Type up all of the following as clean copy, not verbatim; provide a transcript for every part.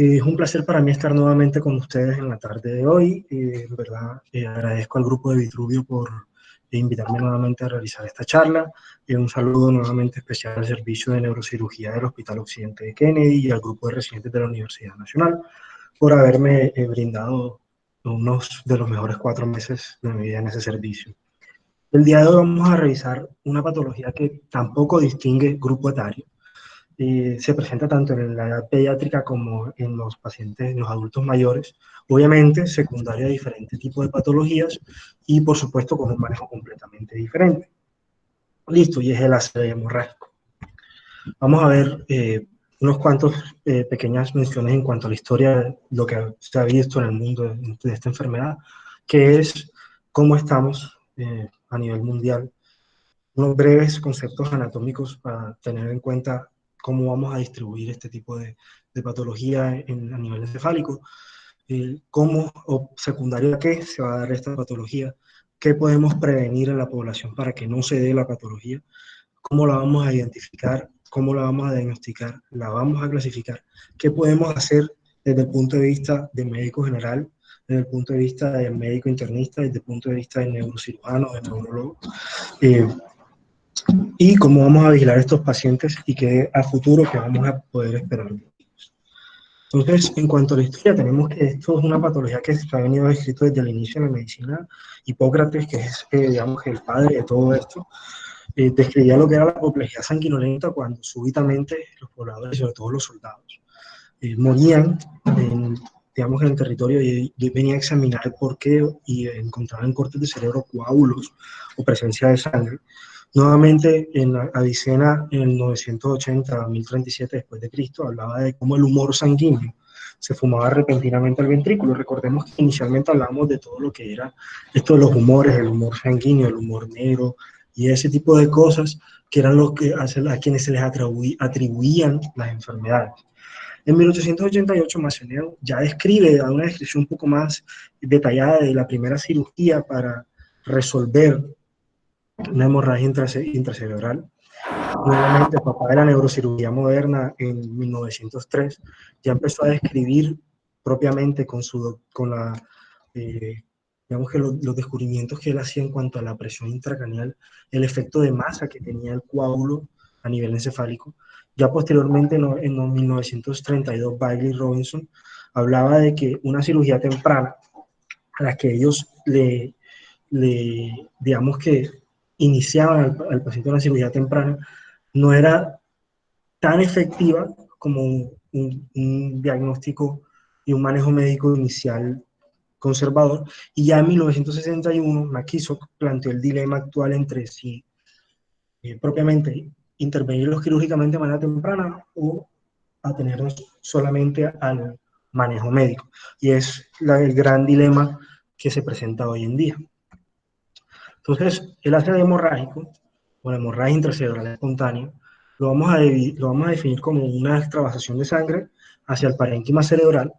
Es un placer para mí estar nuevamente con ustedes en la tarde de hoy. En verdad, agradezco al grupo de Vitruvio por invitarme nuevamente a realizar esta charla. Un saludo nuevamente especial al Servicio de Neurocirugía del Hospital Occidente de Kennedy y al grupo de residentes de la Universidad Nacional por haberme brindado unos de los mejores 4 meses de mi vida en ese servicio. El día de hoy vamos a revisar una patología que tampoco distingue grupo etario. Se presenta tanto en la edad pediátrica como en los pacientes, en los adultos mayores, obviamente secundaria a diferentes tipos de patologías y por supuesto con un manejo completamente diferente. Listo, y es el ACV hemorrágico. Vamos a ver unos cuantos pequeñas menciones en cuanto a la historia de lo que se ha visto en el mundo de esta enfermedad, que es cómo estamos a nivel mundial. Unos breves conceptos anatómicos para tener en cuenta cómo vamos a distribuir este tipo de patología a nivel encefálico, cómo o secundario a qué se va a dar esta patología, qué podemos prevenir en la población para que no se dé la patología, cómo la vamos a identificar, cómo la vamos a diagnosticar, la vamos a clasificar, qué podemos hacer desde el punto de vista del médico general, desde el punto de vista del médico internista, desde el punto de vista del neurocirujano, del neurólogo, y cómo vamos a vigilar a estos pacientes y qué a futuro que vamos a poder esperar. Entonces, en cuanto a la historia, tenemos que esto es una patología que se ha venido descrito desde el inicio de la medicina. Hipócrates, que es, digamos, el padre de todo esto, describía lo que era la apoplejía sanguinolenta cuando súbitamente los pobladores, sobre todo los soldados, morían digamos, en el territorio y venía a examinar el por qué y encontraban cortes de cerebro, coágulos o presencia de sangre. Nuevamente, en Avicena, en el 980 a 1037 después de Cristo, hablaba de cómo el humor sanguíneo se fumaba repentinamente al ventrículo. Recordemos que inicialmente hablamos de todo lo que era esto de los humores, el humor sanguíneo, el humor negro y ese tipo de cosas que eran los que a quienes se les atribuían las enfermedades. En 1888, Masseneo ya da una descripción un poco más detallada de la primera cirugía para resolver una hemorragia intracerebral. Nuevamente, el papá de la neurocirugía moderna en 1903 ya empezó a describir propiamente digamos que los descubrimientos que él hacía en cuanto a la presión intracraneal, el efecto de masa que tenía el coágulo a nivel encefálico. Ya posteriormente, en 1932, Bailey y Robinson hablaba de que una cirugía temprana a la que ellos digamos que iniciaban al paciente una cirugía temprana, no era tan efectiva como un diagnóstico y un manejo médico inicial conservador. Y ya en 1961, McKissock planteó el dilema actual entre si propiamente intervenirlos quirúrgicamente de manera temprana o atenernos solamente al manejo médico. Y es el gran dilema que se presenta hoy en día. Entonces, el ACV hemorrágico, o la hemorragia intracerebral espontánea, lo vamos a definir como una extravasación de sangre hacia el parénquima cerebral,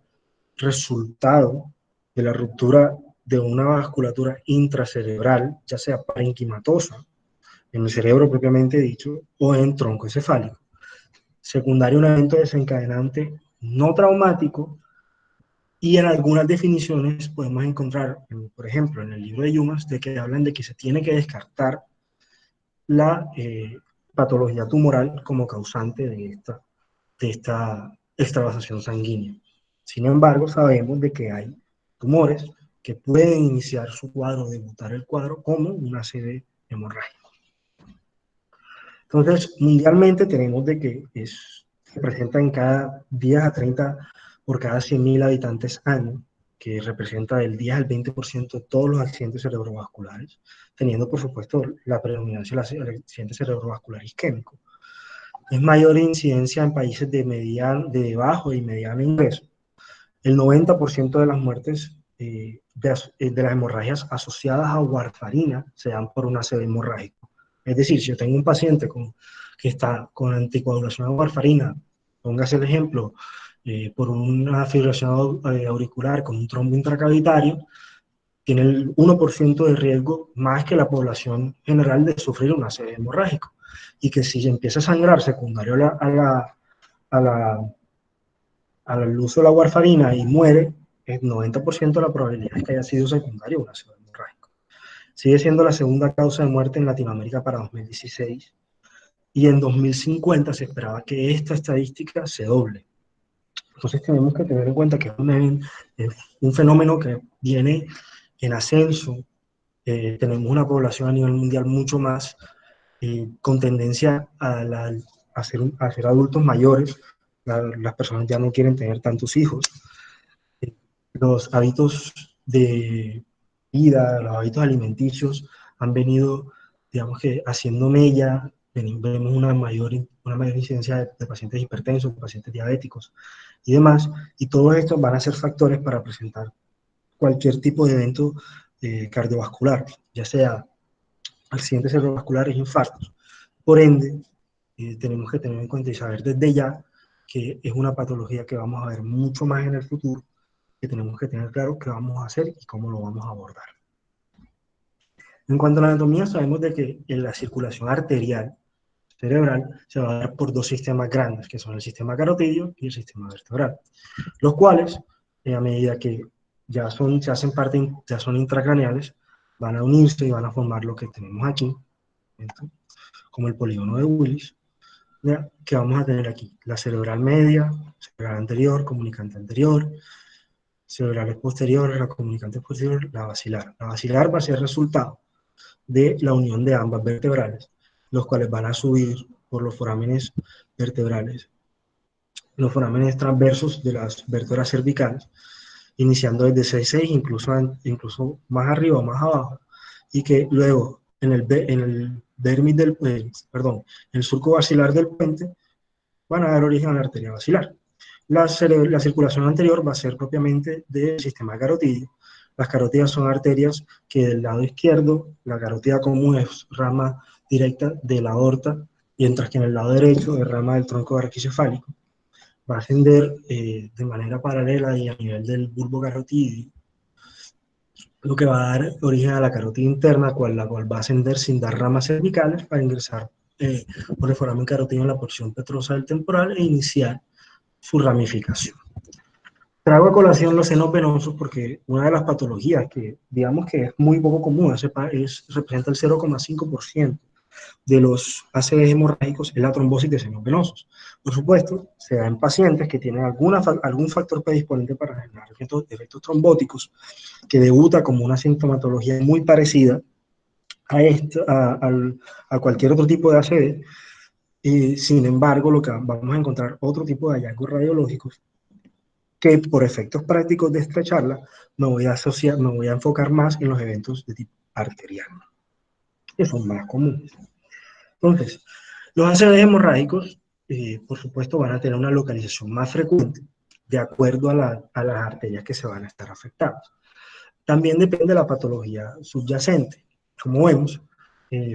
resultado de la ruptura de una vasculatura intracerebral, ya sea parenquimatosa, en el cerebro propiamente dicho, o en tronco encefálico. Secundario a un evento desencadenante no traumático, y en algunas definiciones podemos encontrar, por ejemplo, en el libro de Yumas, de que hablan de que se tiene que descartar la patología tumoral como causante de esta extravasación sanguínea. Sin embargo, sabemos de que hay tumores que pueden iniciar su cuadro, debutar el cuadro como un ACV hemorrágico. Entonces, mundialmente tenemos de que se presenta en cada 10 a 30 por cada 100.000 habitantes año, que representa del 10 al 20% de todos los accidentes cerebrovasculares, teniendo por supuesto la predominancia del accidente cerebrovascular isquémico. Es mayor incidencia en países de bajo y mediano ingreso. El 90% de las muertes de las hemorragias asociadas a warfarina se dan por un ACV hemorrágico. Es decir, si yo tengo un paciente que está con anticoagulación a warfarina, póngase el ejemplo, por una fibrilación auricular con un trombo intracavitario, tiene el 1% de riesgo más que la población general de sufrir un ACV hemorrágico. Y que si empieza a sangrar secundario a al uso de la warfarina y muere, el 90% de la probabilidad es que haya sido secundario a un ácido hemorrágico. Sigue siendo la segunda causa de muerte en Latinoamérica para 2016 y en 2050 se esperaba que esta estadística se doble. Entonces tenemos que tener en cuenta que es un fenómeno que viene en ascenso. Tenemos una población a nivel mundial mucho más con tendencia a ser adultos mayores. Las personas ya no quieren tener tantos hijos. Los hábitos de vida, los hábitos alimenticios han venido, digamos que, haciendo mella. Vemos una mayor incidencia de pacientes hipertensos, pacientes diabéticos y demás, y todos estos van a ser factores para presentar cualquier tipo de evento cardiovascular, ya sea accidentes cerebrovasculares, infartos. Por ende, tenemos que tener en cuenta y saber desde ya que es una patología que vamos a ver mucho más en el futuro, que tenemos que tener claro qué vamos a hacer y cómo lo vamos a abordar. En cuanto a la anatomía, sabemos de que en la circulación arterial cerebral se va a dar por dos sistemas grandes, que son el sistema carotidio y el sistema vertebral, los cuales, a medida que se hacen parte, ya son intracraneales, van a unirse y van a formar lo que tenemos aquí, ¿cierto? Como el polígono de Willis, ¿ya? Que vamos a tener aquí, la cerebral media, cerebral anterior, comunicante anterior, cerebrales posteriores, la comunicante posterior, la basilar. La basilar va a ser resultado de la unión de ambas vertebrales, los cuales van a subir por los forámenes vertebrales, los forámenes transversos de las vértebras cervicales, iniciando desde 6.6, incluso más arriba o más abajo, y que luego en el dermis en el surco basilar del puente, van a dar origen a la arteria basilar. La circulación anterior va a ser propiamente del sistema carotidio. Las carótidas son arterias que del lado izquierdo, la carótida común es rama directa de la aorta, mientras que en el lado derecho es rama del tronco braquicefálico. Va a ascender de manera paralela y a nivel del bulbo carotidio, lo que va a dar origen a la carótida interna, la cual va a ascender sin dar ramas cervicales para ingresar por el foramen carotidio en la porción petrosa del temporal e iniciar su ramificación. Traigo a colación los senos venosos porque una de las patologías que digamos que es muy poco común, representa el 0,5% de los ACVs hemorrágicos, es la trombosis de senos venosos. Por supuesto, se da en pacientes que tienen algún factor predisponente para generar efectos trombóticos, que debuta como una sintomatología muy parecida a cualquier otro tipo de ACV. Sin embargo, lo que vamos a encontrar otro tipo de hallazgos radiológicos que por efectos prácticos de esta charla me voy a enfocar más en los eventos de tipo arterial, que son más comunes. Entonces, los ACVs hemorrágicos, por supuesto, van a tener una localización más frecuente de acuerdo a las arterias que se van a estar afectadas. También depende de la patología subyacente. Como vemos,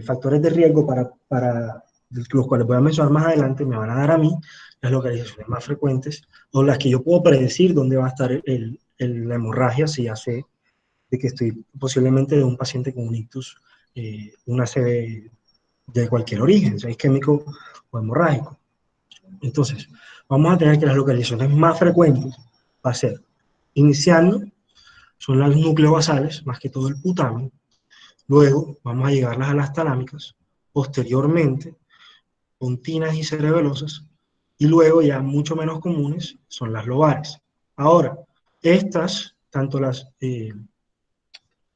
factores de riesgo para los cuales voy a mencionar más adelante me van a dar a mí las localizaciones más frecuentes o las que yo puedo predecir dónde va a estar la hemorragia si ya sé de que estoy posiblemente de un paciente con un ictus, un ACV de cualquier origen, sea isquémico o hemorrágico. Entonces, vamos a tener que las localizaciones más frecuentes va a ser, iniciando, son las nucleobasales, más que todo el putamen. Luego vamos a llegarlas a las talámicas, posteriormente pontinas y cerebelosas, y luego ya mucho menos comunes son las lobares. Ahora, estas, tanto las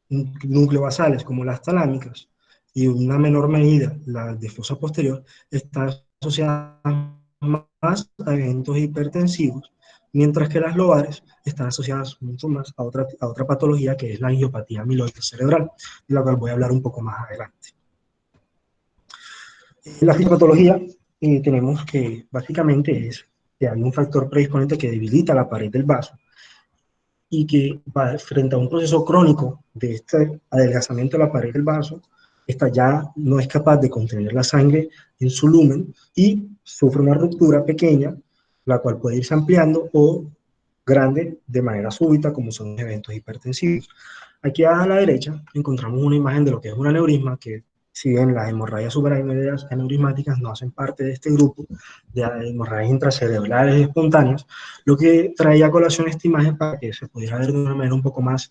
nucleobasales como las talámicas, y en una menor medida las de fosa posterior, están asociadas más a eventos hipertensivos, mientras que las lobares están asociadas mucho más a otra patología que es la angiopatía amiloide cerebral, de la cual voy a hablar un poco más adelante. La fisiopatología tenemos que básicamente es que hay un factor predisponente que debilita la pared del vaso y que va frente a un proceso crónico de este adelgazamiento de la pared del vaso, esta ya no es capaz de contener la sangre en su lumen y sufre una ruptura pequeña, la cual puede irse ampliando o grande de manera súbita, como son eventos hipertensivos. Aquí a la derecha encontramos una imagen de lo que es un aneurisma, que si bien las hemorragias supraaneurismáticas no hacen parte de este grupo de hemorragias intracerebrales espontáneas, lo que traía a colación esta imagen para que se pudiera ver de una manera un poco más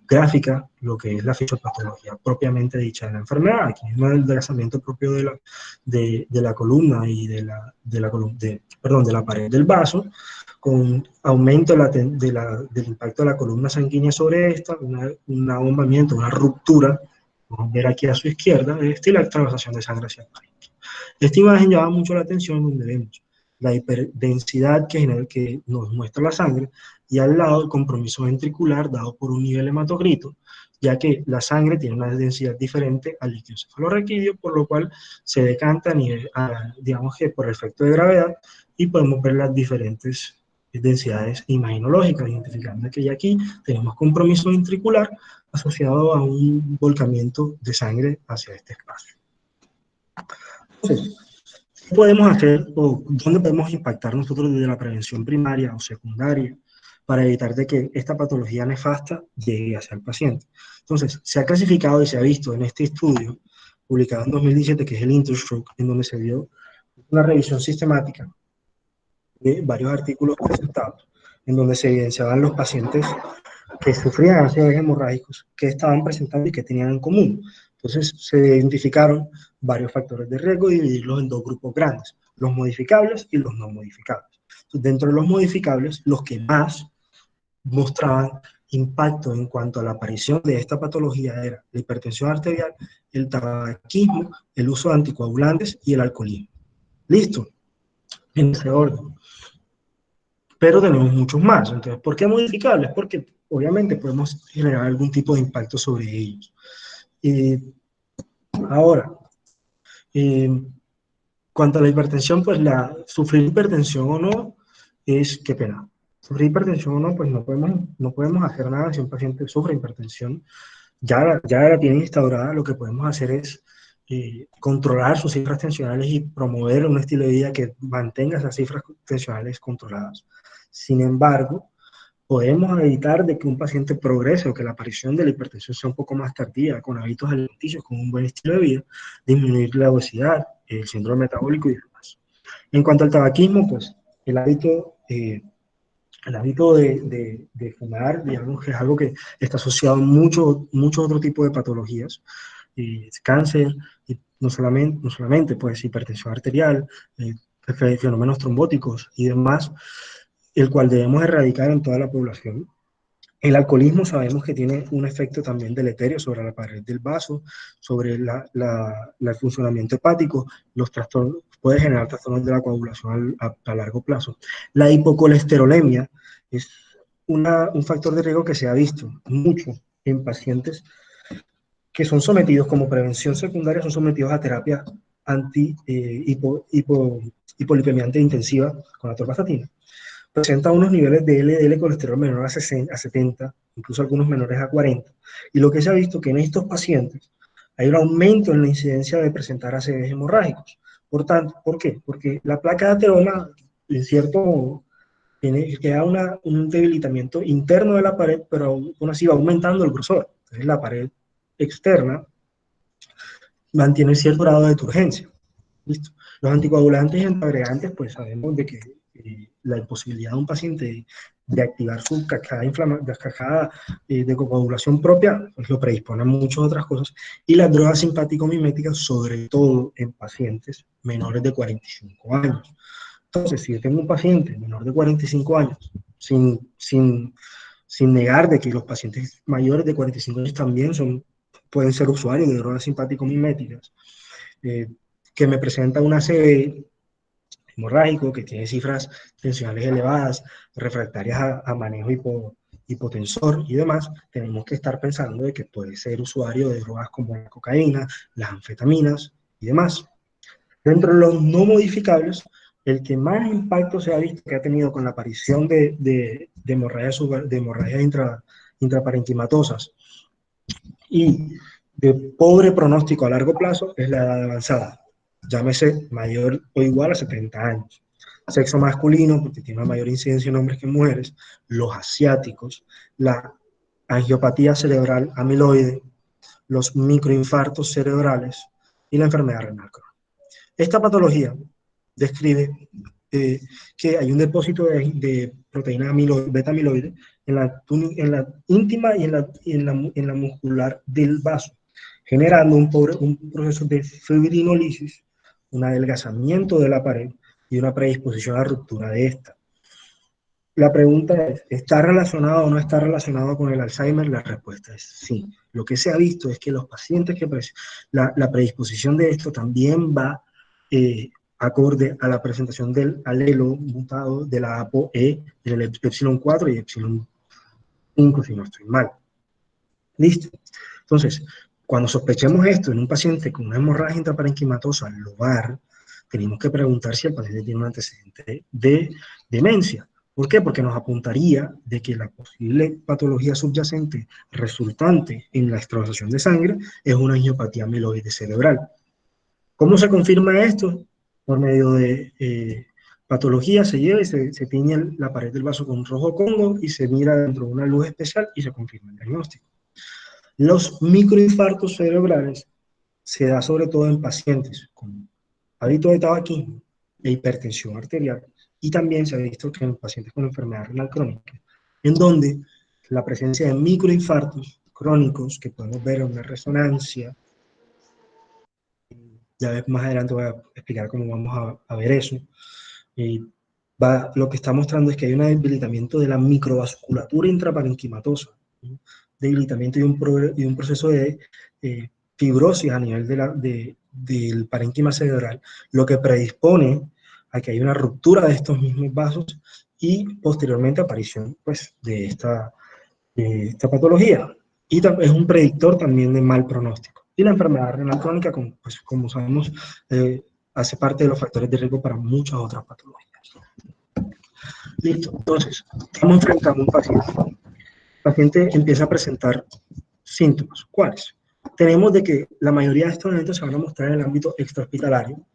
gráfica lo que es la fisiopatología propiamente dicha de la enfermedad. Aquí mismo el desplazamiento propio de la columna y de la pared del vaso, con aumento del impacto de la columna sanguínea sobre esta, un abombamiento, una ruptura. Vamos a ver aquí a su izquierda, y la extravasación de sangre hacia el parénquima. Esta imagen llama mucho la atención donde vemos la hiperdensidad que nos muestra la sangre y al lado el compromiso ventricular dado por un nivel hematocrito, ya que la sangre tiene una densidad diferente al líquido cefalorraquídeo, por lo cual se decanta digamos que por efecto de gravedad, y podemos ver las diferentes densidades imaginológicas, identificando que ya aquí tenemos compromiso ventricular asociado a un volcamiento de sangre hacia este espacio. Entonces, ¿qué podemos hacer o dónde podemos impactar nosotros desde la prevención primaria o secundaria para evitar de que esta patología nefasta llegue hacia el paciente? Entonces, se ha clasificado y se ha visto en este estudio, publicado en 2017, que es el Interstroke, en donde se dio una revisión sistemática de varios artículos presentados, en donde se evidenciaban los pacientes que sufrían ácidos hemorrágicos, que estaban presentando y que tenían en común. Entonces se identificaron varios factores de riesgo y dividirlos en dos grupos grandes, los modificables y los no modificables. Entonces, dentro de los modificables, los que más mostraban impacto en cuanto a la aparición de esta patología era la hipertensión arterial, el tabaquismo, el uso de anticoagulantes y el alcoholismo. Listo, en ese orden. Pero tenemos muchos más. Entonces, ¿por qué modificables? Porque obviamente podemos generar algún tipo de impacto sobre ellos. Ahora, cuanto a la hipertensión, pues sufrir hipertensión o no es, qué pena, sufrir hipertensión o no, pues no podemos hacer nada si un paciente sufre hipertensión. Ya la tiene instaurada, lo que podemos hacer es controlar sus cifras tensionales y promover un estilo de vida que mantenga esas cifras tensionales controladas. Sin embargo, podemos evitar de que un paciente progrese o que la aparición de la hipertensión sea un poco más tardía, con hábitos alimenticios, con un buen estilo de vida, disminuir la obesidad, el síndrome metabólico y demás. En cuanto al tabaquismo, pues el hábito de fumar, digamos que es algo que está asociado a muchos otros tipos de patologías, cáncer, y no solamente pues hipertensión arterial, fenómenos trombóticos y demás, el cual debemos erradicar en toda la población. El alcoholismo sabemos que tiene un efecto también deleterio sobre la pared del vaso, sobre el funcionamiento hepático, los trastornos, puede generar trastornos de la coagulación a largo plazo. La hipocolesterolemia es un factor de riesgo que se ha visto mucho en pacientes que son sometidos como prevención secundaria, son sometidos a terapia hipolipemiante intensiva con atorvastatina. Presenta unos niveles de LDL colesterol menor a 70, incluso algunos menores a 40. Y lo que se ha visto que en estos pacientes hay un aumento en la incidencia de presentar ACVs hemorrágicos. Por tanto, ¿por qué? Porque la placa de ateroma, en cierto, queda un debilitamiento interno de la pared, pero aún así va aumentando el grosor. Entonces la pared externa mantiene cierto grado de turgencia. ¿Listo? Los anticoagulantes y antiagregantes, pues sabemos de que la imposibilidad de un paciente de activar su cascada de coagulación propia, pues lo predispone a muchas otras cosas, y las drogas simpático-miméticas, sobre todo en pacientes menores de 45 años. Entonces, si yo tengo un paciente menor de 45 años, sin negar de que los pacientes mayores de 45 años también pueden ser usuarios de drogas simpático-miméticas, que me presenta una ACV hemorrágico, que tiene cifras tensionales elevadas, refractarias a manejo hipotensor y demás, tenemos que estar pensando de que puede ser usuario de drogas como la cocaína, las anfetaminas y demás. Dentro de los no modificables, el que más impacto se ha visto que ha tenido con la aparición de hemorragias intraparenquimatosas y de pobre pronóstico a largo plazo es la edad avanzada, llámese mayor o igual a 70 años. Sexo masculino, porque tiene una mayor incidencia en hombres que en mujeres, los asiáticos, la angiopatía cerebral amiloide, los microinfartos cerebrales y la enfermedad renal crónica. Esta patología describe que hay un depósito de proteína beta amiloide en la íntima y en la muscular del vaso, generando un proceso de fibrinolisis, un adelgazamiento de la pared y una predisposición a la ruptura de esta. La pregunta es, ¿está relacionado o no está relacionado con el Alzheimer? La respuesta es sí. Lo que se ha visto es que los pacientes que la predisposición de esto también va acorde a la presentación del alelo mutado de la ApoE, del epsilon 4 y epsilon 5, si no estoy mal. ¿Listo? Entonces, cuando sospechemos esto en un paciente con una hemorragia intraparenquimatosa lobar, tenemos que preguntar si el paciente tiene un antecedente de demencia. ¿Por qué? Porque nos apuntaría de que la posible patología subyacente resultante en la extravasación de sangre es una angiopatía amiloide cerebral. ¿Cómo se confirma esto? Por medio de patología se lleva y se tiñe la pared del vaso con un rojo congo y se mira dentro de una luz especial y se confirma el diagnóstico. Los microinfartos cerebrales se da sobre todo en pacientes con hábito de tabaquismo e hipertensión arterial, y también se ha visto que en pacientes con enfermedad renal crónica, en donde la presencia de microinfartos crónicos, que podemos ver en una resonancia, ya más adelante voy a explicar cómo vamos a ver eso, lo que está mostrando es que hay un debilitamiento de la microvasculatura intraparenquimatosa, ¿sí? Debilitamiento y un proceso de fibrosis a nivel del parénquima cerebral, lo que predispone a que hay una ruptura de estos mismos vasos y posteriormente aparición pues, de esta patología. Y es un predictor también de mal pronóstico. Y la enfermedad renal crónica, como sabemos, hace parte de los factores de riesgo para muchas otras patologías. Listo, entonces, estamos enfrentando a un paciente. El paciente empieza a presentar síntomas. ¿Cuáles? Tenemos de que la mayoría de estos eventos se van a mostrar en el ámbito extrahospitalario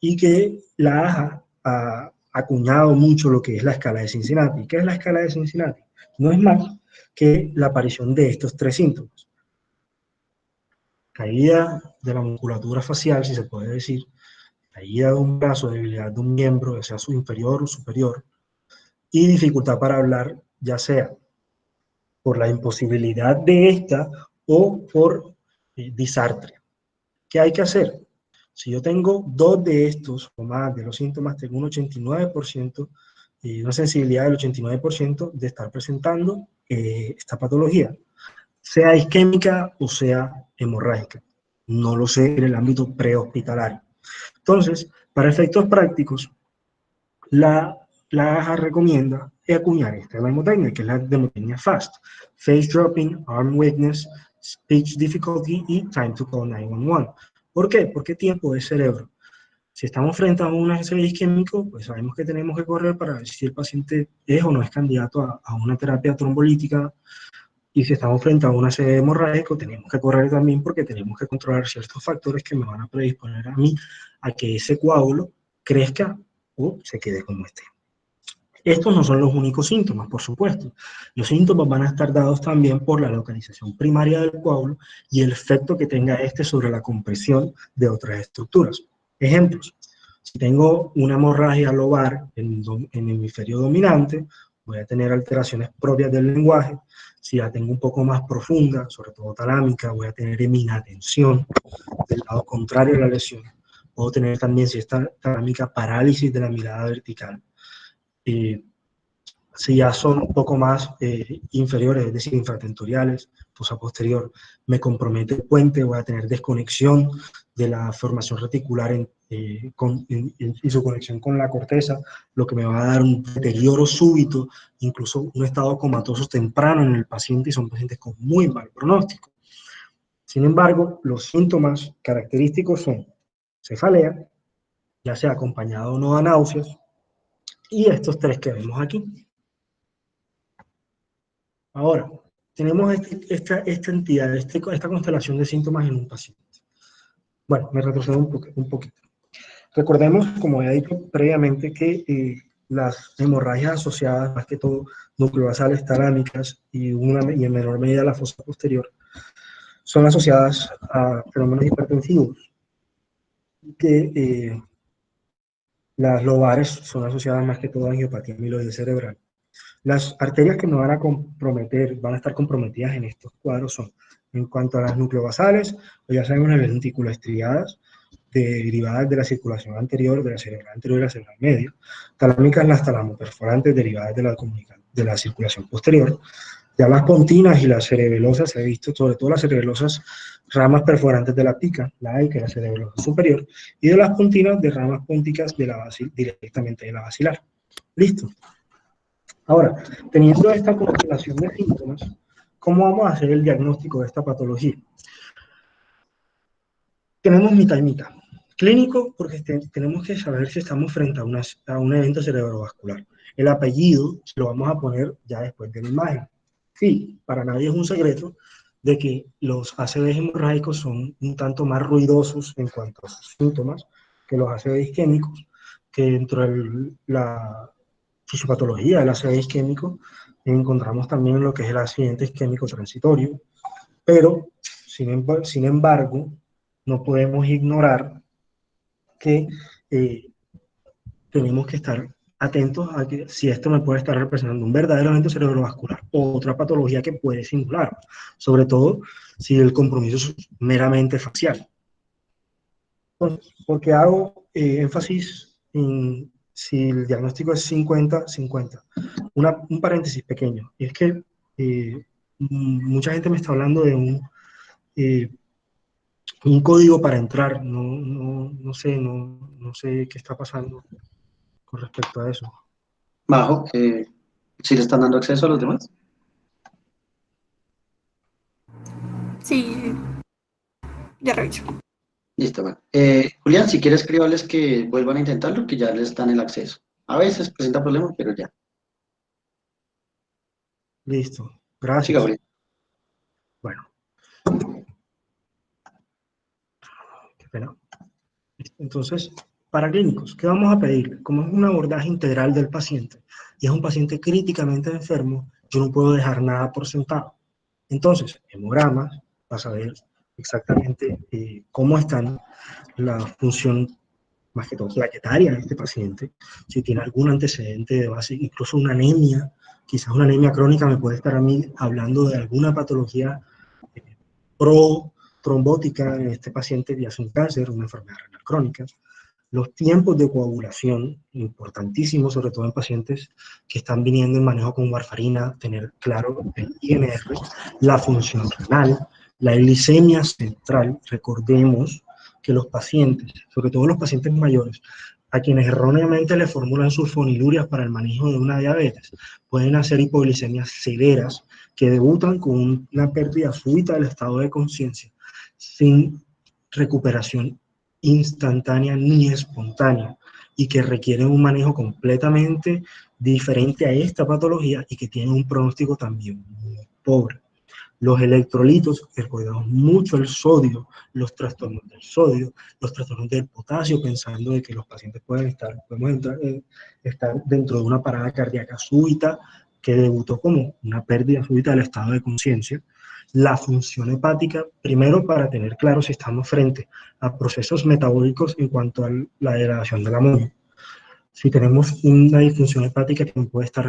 y que la AJA ha acuñado mucho lo que es la escala de Cincinnati. ¿Qué es la escala de Cincinnati? No es más que la aparición de estos tres síntomas. Caída de la musculatura facial, si se puede decir, caída de un brazo, debilidad de un miembro, ya sea su inferior o superior, y dificultad para hablar, ya sea por la imposibilidad de esta o por disartria. ¿Qué hay que hacer? Si yo tengo dos de estos o más de los síntomas, tengo un 89%, una sensibilidad del 89% de estar presentando esta patología, sea isquémica o sea hemorrágica. No lo sé en el ámbito prehospitalario. Entonces, para efectos prácticos, la AJA recomienda acuñar esta mnemotecnia, que es la mnemotecnia FAST: face dropping, arm weakness, speech difficulty y time to call 911. ¿Por qué? Porque tiempo es cerebro. Si estamos frente a un ACV isquémico, pues sabemos que tenemos que correr para ver si el paciente es o no es candidato a una terapia trombolítica. Y si estamos frente a un ACV hemorrágico, tenemos que correr también porque tenemos que controlar ciertos factores que me van a predisponer a mí a que ese coágulo crezca o se quede como esté. Estos no son los únicos síntomas, por supuesto. Los síntomas van a estar dados también por la localización primaria del coágulo y el efecto que tenga este sobre la compresión de otras estructuras. Ejemplos: si tengo una hemorragia lobar en el hemisferio dominante, voy a tener alteraciones propias del lenguaje. Si la tengo un poco más profunda, sobre todo talámica, voy a tener inatención del lado contrario de la lesión. Puedo tener también, si está talámica, parálisis de la mirada vertical. Si ya son un poco más inferiores, es decir, infratentoriales, fosa posterior, me compromete el puente, voy a tener desconexión de la formación reticular y su conexión con la corteza, lo que me va a dar un deterioro súbito, incluso un estado comatoso temprano en el paciente, y son pacientes con muy mal pronóstico. Sin embargo, los síntomas característicos son cefalea, ya sea acompañado o no de náuseas, y estos tres que vemos aquí. Ahora, tenemos esta entidad, esta constelación de síntomas en un paciente. Bueno, me retrocedo un poquito. Recordemos, como he dicho previamente, que las hemorragias asociadas, más que todo, nucleobasales, talámicas y en menor medida la fosa posterior, son asociadas a fenómenos hipertensivos, que las lobares son asociadas más que todo a angiopatía amiloide cerebral. Las arterias que me van a comprometer, van a estar comprometidas en estos cuadros son, en cuanto a las nucleobasales, pues ya sabemos las lenticuloestriadas, derivadas de la circulación anterior, de la cerebral anterior y la cerebral media, talámicas las talamoperforantes derivadas de la circulación posterior, ya las pontinas y las cerebelosas, se ha visto sobre todo las cerebelosas ramas perforantes de la pica, la A, que es la cerebelosa superior, y de las pontinas de ramas pónticas de la directamente de la basilar. Listo. Ahora, teniendo esta constelación de síntomas, ¿cómo vamos a hacer el diagnóstico de esta patología? Tenemos mitad y mitad. Clínico, porque tenemos que saber si estamos frente a un evento cerebrovascular. El apellido lo vamos a poner ya después de la imagen. Sí, para nadie es un secreto de que los ACVs hemorrágicos son un tanto más ruidosos en cuanto a sus síntomas que los ACV isquémicos, que dentro de la fisiopatología del ACV isquémico encontramos también lo que es el accidente isquémico transitorio, pero sin embargo no podemos ignorar que tenemos que estar atentos a que si esto me puede estar representando un verdadero evento cerebrovascular o otra patología que puede simular, sobre todo si el compromiso es meramente facial. Entonces, porque hago énfasis en si el diagnóstico es 50-50. Un paréntesis pequeño, y es que mucha gente me está hablando de un código para entrar, no sé qué está pasando con respecto a eso. Bajo, si le están dando acceso a los demás. Sí, ya reviso. Listo, bueno. Julián, si quieres escribirles que vuelvan a intentarlo, que ya les dan el acceso. A veces presenta problemas, pero ya. Listo, Siga, gracias. Julián. Bueno, qué pena. Entonces, para clínicos, ¿qué vamos a pedir? Como es un abordaje integral del paciente y es un paciente críticamente enfermo, yo no puedo dejar nada por sentado. Entonces, hemogramas, para saber exactamente cómo están la función, más que todo plaquetaria de este paciente, si tiene algún antecedente de base, incluso una anemia, quizás una anemia crónica me puede estar a mí hablando de alguna patología trombótica en este paciente, ya sea un cáncer, una enfermedad renal crónica. Los tiempos de coagulación, importantísimos, sobre todo en pacientes que están viniendo en manejo con warfarina, tener claro el INR, la función renal, la glicemia central. Recordemos que los pacientes, sobre todo los pacientes mayores, a quienes erróneamente le formulan sulfonilurias para el manejo de una diabetes, pueden hacer hipoglicemias severas que debutan con una pérdida súbita del estado de conciencia sin recuperación instantánea ni espontánea y que requieren un manejo completamente diferente a esta patología y que tienen un pronóstico también muy pobre. Los electrolitos, recordamos mucho el sodio, los trastornos del sodio, los trastornos del potasio, pensando de que los pacientes podemos estar dentro de una parada cardíaca súbita que debutó como una pérdida súbita del estado de conciencia. La función hepática, primero para tener claro si estamos frente a procesos metabólicos en cuanto a la degradación del amonio. Si tenemos una disfunción hepática que me puede estar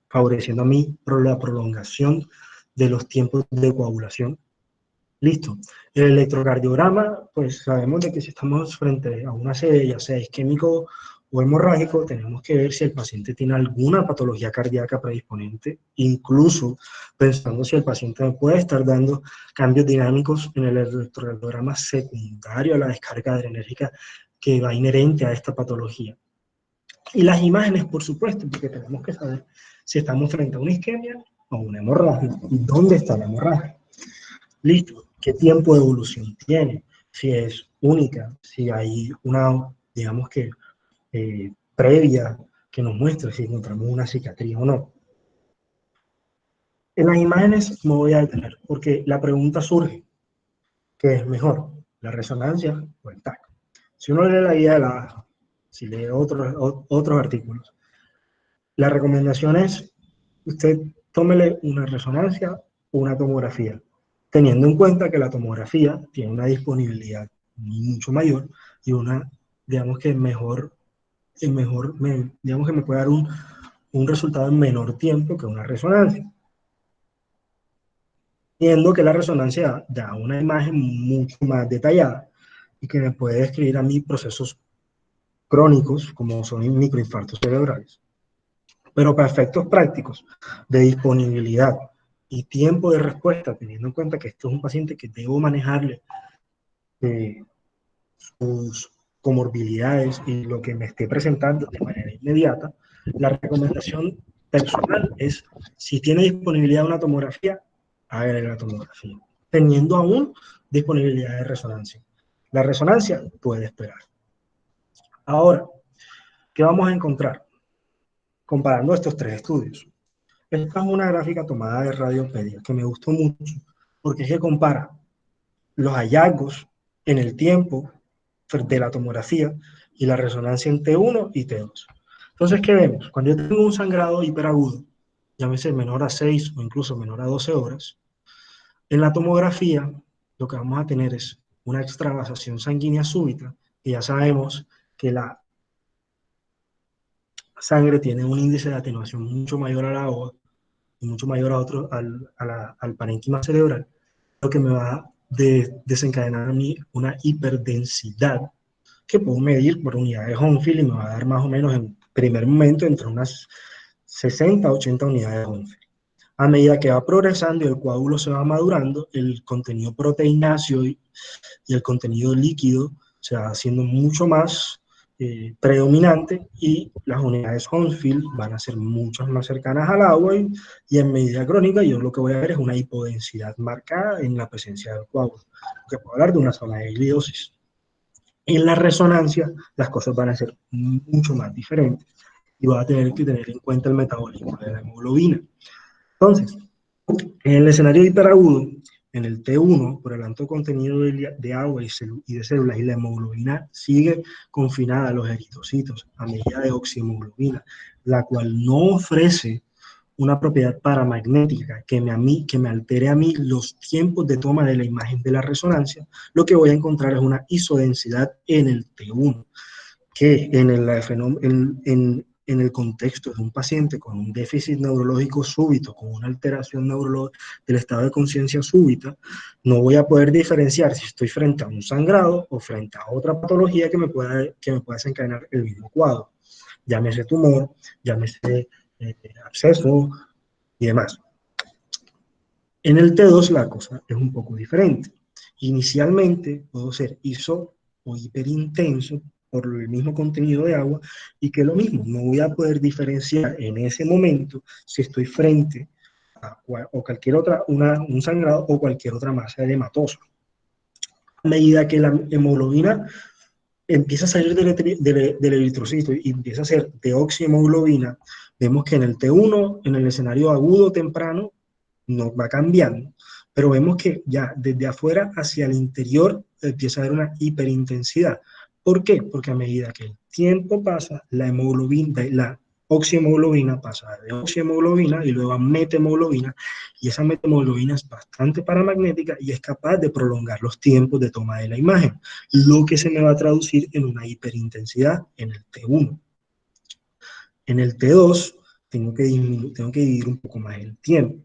favoreciendo a mí la prolongación de los tiempos de coagulación. Listo. El electrocardiograma, pues sabemos de que si estamos frente a una sede, ya sea isquémico o hemorrágico, tenemos que ver si el paciente tiene alguna patología cardíaca predisponente, incluso pensando si el paciente me puede estar dando cambios dinámicos en el electrocardiograma secundario a la descarga adrenérgica que va inherente a esta patología. Y las imágenes, por supuesto, porque tenemos que saber si estamos frente a una isquemia o una hemorragia. ¿Y dónde está la hemorragia? Listo. ¿Qué tiempo de evolución tiene? Si es única, si hay una, digamos que, previa que nos muestre si encontramos una cicatriz o no. En las imágenes me voy a detener, porque la pregunta surge, ¿qué es mejor? ¿La resonancia o el TAC? Si uno lee la guía de la AJA, si lee otros artículos, la recomendación es, usted tómele una resonancia o una tomografía. teniendo en cuenta que la tomografía tiene una disponibilidad mucho mayor y una, digamos que digamos que me puede dar un resultado en menor tiempo que una resonancia. Viendo que la resonancia da una imagen mucho más detallada y que me puede describir a mí procesos crónicos como son microinfartos cerebrales. Pero para efectos prácticos de disponibilidad y tiempo de respuesta, teniendo en cuenta que esto es un paciente que debo manejarle sus comorbilidades y lo que me esté presentando de manera inmediata, la recomendación personal es, si tiene disponibilidad de una tomografía, hágale la tomografía, teniendo aún disponibilidad de resonancia. La resonancia puede esperar. Ahora, ¿qué vamos a encontrar? Comparando estos tres estudios. Esta es una gráfica tomada de Radiopedia que me gustó mucho porque es que compara los hallazgos en el tiempo de la tomografía y la resonancia en T1 y T2. Entonces, ¿qué vemos? Cuando yo tengo un sangrado hiperagudo, llámese menor a 6 o incluso menor a 12 horas, en la tomografía lo que vamos a tener es una extravasación sanguínea súbita, y ya sabemos que la sangre tiene un índice de atenuación mucho mayor al agua y mucho mayor al parénquima cerebral, lo que me va a desencadenar a mí una hiperdensidad que puedo medir por unidad de Hounsfield y me va a dar más o menos en primer momento entre unas 60 a 80 unidades de Hounsfield. A medida que va progresando y el coágulo se va madurando, el contenido proteináceo y el contenido líquido se va haciendo mucho más predominante y las unidades Hounsfield van a ser mucho más cercanas al agua y en medida crónica yo lo que voy a ver es una hipodensidad marcada en la presencia del coágulo, que puedo hablar de una zona de glidosis. En la resonancia las cosas van a ser mucho más diferentes y voy a tener que tener en cuenta el metabolismo de la hemoglobina. Entonces, en el escenario hiperagudo, en el T1, por el alto contenido de agua y de células y la hemoglobina sigue confinada a los eritrocitos a medida de oxihemoglobina, la cual no ofrece una propiedad paramagnética que me altere a mí los tiempos de toma de la imagen de la resonancia, lo que voy a encontrar es una isodensidad en el T1, que en el contexto de un paciente con un déficit neurológico súbito, con una alteración del estado de conciencia súbita, no voy a poder diferenciar si estoy frente a un sangrado o frente a otra patología que me pueda desencadenar el mismo cuadro. Llámese tumor, llámese absceso y demás. En el T2 la cosa es un poco diferente. Inicialmente puedo ser iso o hiperintenso por el mismo contenido de agua y que lo mismo, no voy a poder diferenciar en ese momento si estoy frente a o cualquier otra, un sangrado o cualquier otra masa edematosa. A medida que la hemoglobina empieza a salir del eritrocito y empieza a ser deoxihemoglobina, vemos que en el T1, en el escenario agudo temprano, no va cambiando, pero vemos que ya desde afuera hacia el interior empieza a haber una hiperintensidad. ¿Por qué? Porque a medida que el tiempo pasa, la oxihemoglobina pasa de oxihemoglobina y luego a methemoglobina, y esa methemoglobina es bastante paramagnética y es capaz de prolongar los tiempos de toma de la imagen, lo que se me va a traducir en una hiperintensidad en el T1. En el T2 tengo que dividir un poco más el tiempo.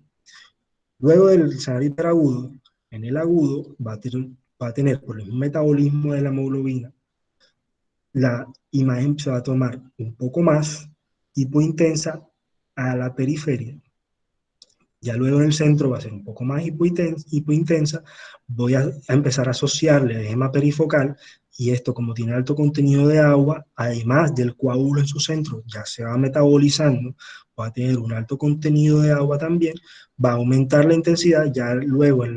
Luego del escenario hiperagudo, en el agudo va a tener por el metabolismo de la hemoglobina, la imagen se va a tomar un poco más hipointensa a la periferia. Ya luego en el centro va a ser un poco más hipointensa, voy a empezar a asociarle edema perifocal, y esto, como tiene alto contenido de agua, además del coágulo en su centro, ya se va metabolizando, va a tener un alto contenido de agua también, va a aumentar la intensidad, ya luego en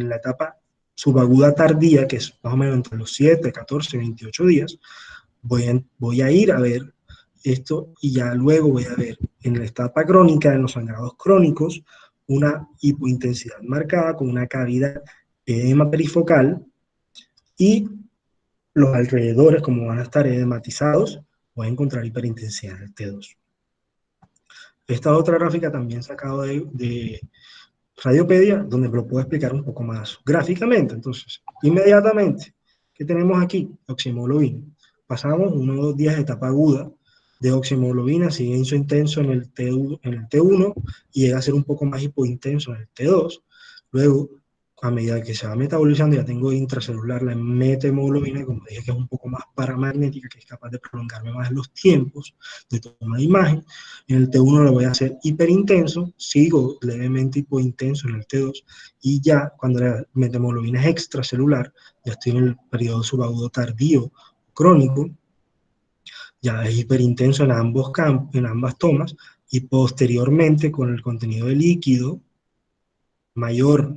la etapa subaguda tardía, que es más o menos entre los 7, 14, 28 días, voy a ir a ver esto y ya luego voy a ver en la etapa crónica, en los sangrados crónicos, una hipointensidad marcada con una cavidad de edema perifocal y los alrededores, como van a estar edematizados, voy a encontrar hiperintensidad en el T2. Esta otra gráfica también sacado de Radiopedia, donde me lo puedo explicar un poco más gráficamente. Entonces, inmediatamente, ¿qué tenemos aquí? Oxihemoglobina. Pasamos 1 o 2 días de etapa aguda de oxihemoglobina, sigue intenso en el T1 y llega a ser un poco más hipointenso en el T2. Luego, a medida que se va metabolizando, ya tengo intracelular la metahemoglobina, como dije, que es un poco más paramagnética, que es capaz de prolongarme más los tiempos de toma de imagen. En el T1 lo voy a hacer hiperintenso, sigo levemente hipointenso en el T2, y ya cuando la metahemoglobina es extracelular, ya estoy en el periodo subagudo tardío crónico, ya es hiperintenso en ambas tomas, y posteriormente con el contenido de líquido mayor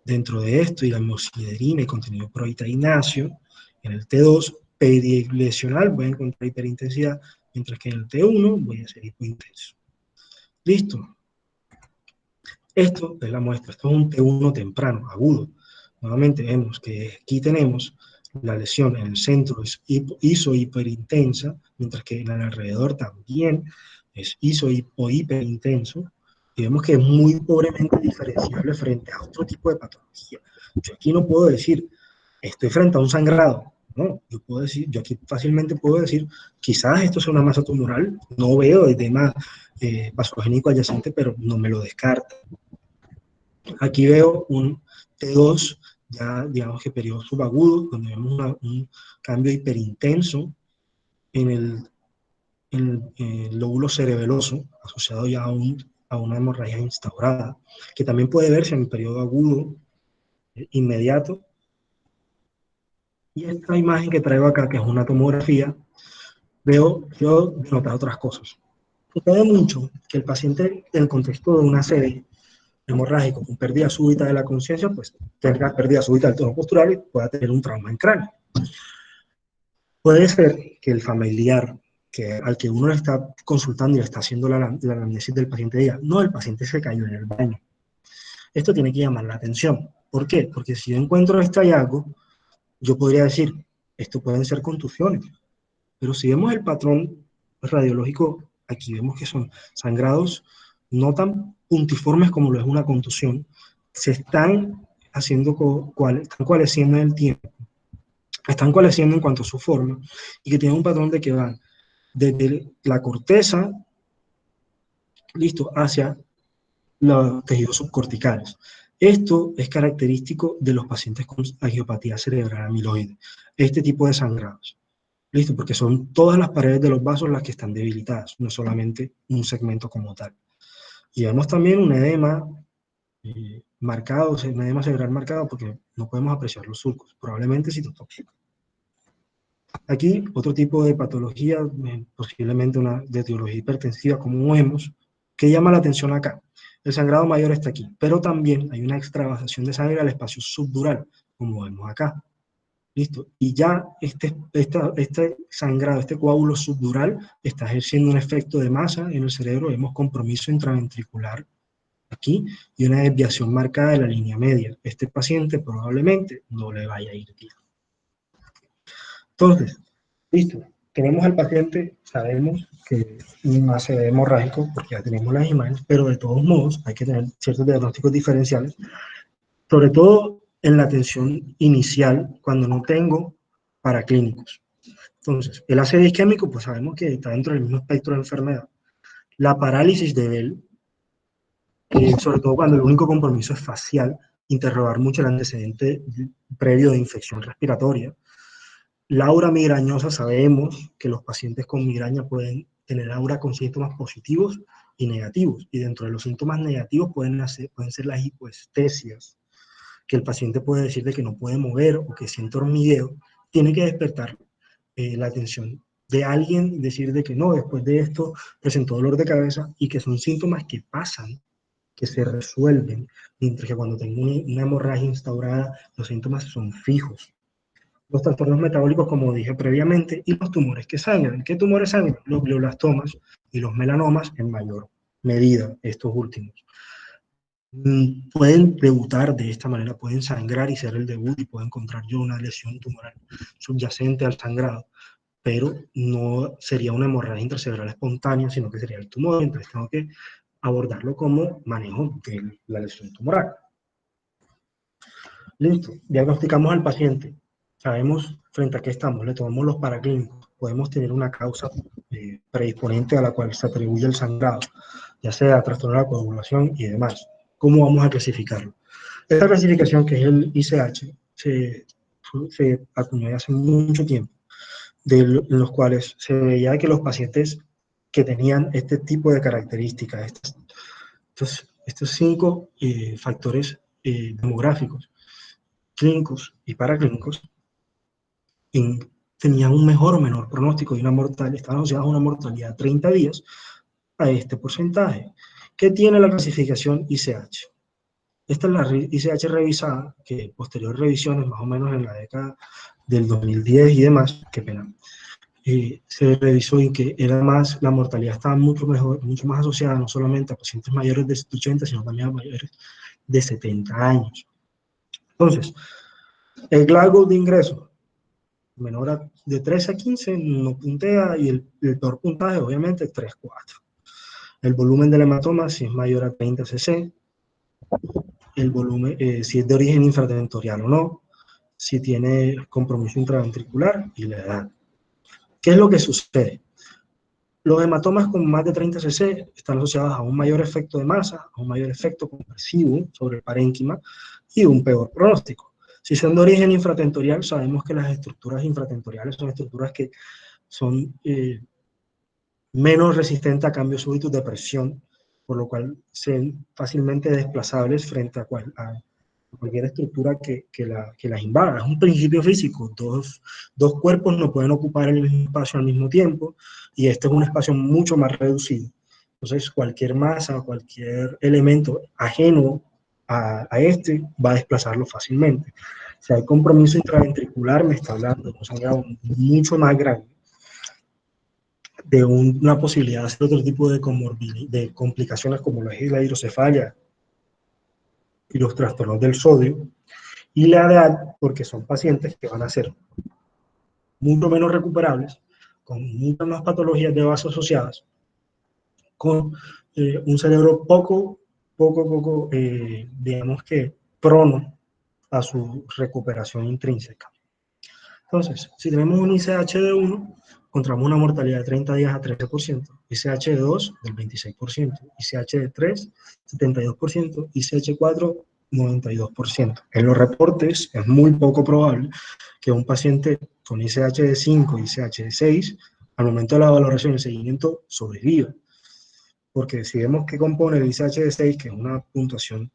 dentro de esto y la hemosiderina y contenido proteínáceo, en el T2 perilesional voy a encontrar hiperintensidad, mientras que en el T1 voy a ser hipointenso. Listo. Esto es la muestra, esto es un T1 temprano, agudo. Nuevamente vemos que aquí tenemos la lesión en el centro es iso-hiperintensa, mientras que en el alrededor también es iso o hiperintenso, y vemos que es muy pobremente diferenciable frente a otro tipo de patología. Yo aquí no puedo decir, estoy frente a un sangrado, no, yo aquí fácilmente puedo decir, quizás esto sea una masa tumoral, no veo edema vasogénico adyacente, pero no me lo descarta. Aquí veo un T2, ya digamos que periodo subagudo, donde vemos un cambio hiperintenso en el lóbulo cerebeloso, asociado ya a una hemorragia instaurada, que también puede verse en el periodo agudo inmediato. Y esta imagen que traigo acá, que es una tomografía, veo yo notar otras cosas. Sucede mucho que el paciente, en el contexto de una serie hemorrágico con pérdida súbita de la conciencia, pues tenga pérdida súbita del tono postural y pueda tener un trauma en cráneo. Puede ser que el familiar al que uno le está consultando y le está haciendo la anamnesis del paciente diga, no, el paciente se cayó en el baño. Esto tiene que llamar la atención. ¿Por qué? Porque si yo encuentro este hallazgo, yo podría decir, esto pueden ser contusiones. Pero si vemos el patrón radiológico, aquí vemos que son sangrados no tan puntiformes como lo es una contusión, se están haciendo, están coalesciendo en el tiempo, están coalesciendo en cuanto a su forma, y que tienen un patrón de que van desde la corteza, listo, hacia los tejidos subcorticales. Esto es característico de los pacientes con angiopatía cerebral amiloide, este tipo de sangrados. Listo, porque son todas las paredes de los vasos las que están debilitadas, no solamente un segmento como tal. Y vemos también un edema marcado, un edema cerebral marcado, porque no podemos apreciar los surcos, probablemente citotóxico. Aquí, otro tipo de patología, posiblemente una de etiología hipertensiva, como vemos, que llama la atención acá. El sangrado mayor está aquí, pero también hay una extravasación de sangre al espacio subdural, como vemos acá. Listo. Y ya este sangrado, este coágulo subdural, está ejerciendo un efecto de masa en el cerebro. Vemos compromiso intraventricular aquí y una desviación marcada de la línea media. Este paciente probablemente no le vaya a ir bien. Entonces, listo. Tenemos al paciente, sabemos que es un ACV hemorrágico porque ya tenemos las imágenes, pero de todos modos hay que tener ciertos diagnósticos diferenciales, sobre todo en la atención inicial, cuando no tengo paraclínicos. Entonces, el ACV isquémico, pues sabemos que está dentro del mismo espectro de enfermedad. La parálisis de Bell, sobre todo cuando el único compromiso es facial, interrogar mucho el antecedente previo de infección respiratoria. La aura migrañosa, sabemos que los pacientes con migraña pueden tener aura con síntomas positivos y negativos, y dentro de los síntomas negativos pueden ser las hipoestesias, que el paciente puede decir de que no puede mover o que siente hormigueo. Tiene que despertar la atención de alguien, decir de que no, después de esto presentó dolor de cabeza, y que son síntomas que pasan, que se resuelven, mientras que cuando tengo una hemorragia instaurada, los síntomas son fijos. Los trastornos metabólicos, como dije previamente, y los tumores que sangran. ¿Qué tumores sangran? Los glioblastomas y los melanomas en mayor medida, estos últimos. Pueden debutar de esta manera, pueden sangrar y ser el debut, y puedo encontrar yo una lesión tumoral subyacente al sangrado, pero no sería una hemorragia intracerebral espontánea, sino que sería el tumor. Entonces tengo que abordarlo como manejo de la lesión tumoral. Listo, diagnosticamos al paciente, sabemos frente a qué estamos, le tomamos los paraclínicos, podemos tener una causa predisponente a la cual se atribuye el sangrado, ya sea trastorno de la coagulación y demás. ¿Cómo vamos a clasificarlo? Esta clasificación, que es el ICH, se acuñó hace mucho tiempo, en los cuales se veía que los pacientes que tenían este tipo de características, estos 5 factores demográficos, clínicos y paraclínicos, tenían un mejor o menor pronóstico y una mortalidad, estaban asociados a una mortalidad de 30 días a este porcentaje. ¿Qué tiene la clasificación ICH? Esta es la ICH revisada, que posteriores revisiones, más o menos en la década del 2010 y demás, qué pena, se revisó en que era más, la mortalidad estaba mucho más asociada no solamente a pacientes mayores de 80, sino también a mayores de 70 años. Entonces, el Glasgow de ingreso menor de 13 a 15 no puntea, y el peor puntaje obviamente es 3-4. El volumen del hematoma, si es mayor a 30 cc, el volumen, si es de origen infratentorial o no, si tiene compromiso intraventricular y la edad. ¿Qué es lo que sucede? Los hematomas con más de 30 cc están asociados a un mayor efecto de masa, a un mayor efecto compresivo sobre el parénquima y un peor pronóstico. Si son de origen infratentorial, sabemos que las estructuras infratentoriales son estructuras que son menos resistentes a cambios súbitos de presión, por lo cual son fácilmente desplazables frente a cualquier estructura que las invada. Es un principio físico, dos cuerpos no pueden ocupar el mismo espacio al mismo tiempo, y este es un espacio mucho más reducido. Entonces, cualquier masa, cualquier elemento ajeno a este va a desplazarlo fácilmente. Si hay compromiso intraventricular, me está hablando de un sangrado mucho más grande, de una posibilidad de hacer otro tipo de complicaciones como la hidrocefalia y los trastornos del sodio, y la edad, porque son pacientes que van a ser mucho menos recuperables, con muchas más patologías de base asociadas, con un cerebro poco, digamos que prono a su recuperación intrínseca. Entonces, si tenemos un ICH de 1, encontramos una mortalidad de 30 días a 13%, ICH de 2 del 26%, ICH de 3, 72%, ICH 4, 92%. En los reportes es muy poco probable que un paciente con ICH de 5 y ICH de 6, al momento de la valoración y el seguimiento, sobreviva. Porque si vemos que compone el ICH de 6, que es una puntuación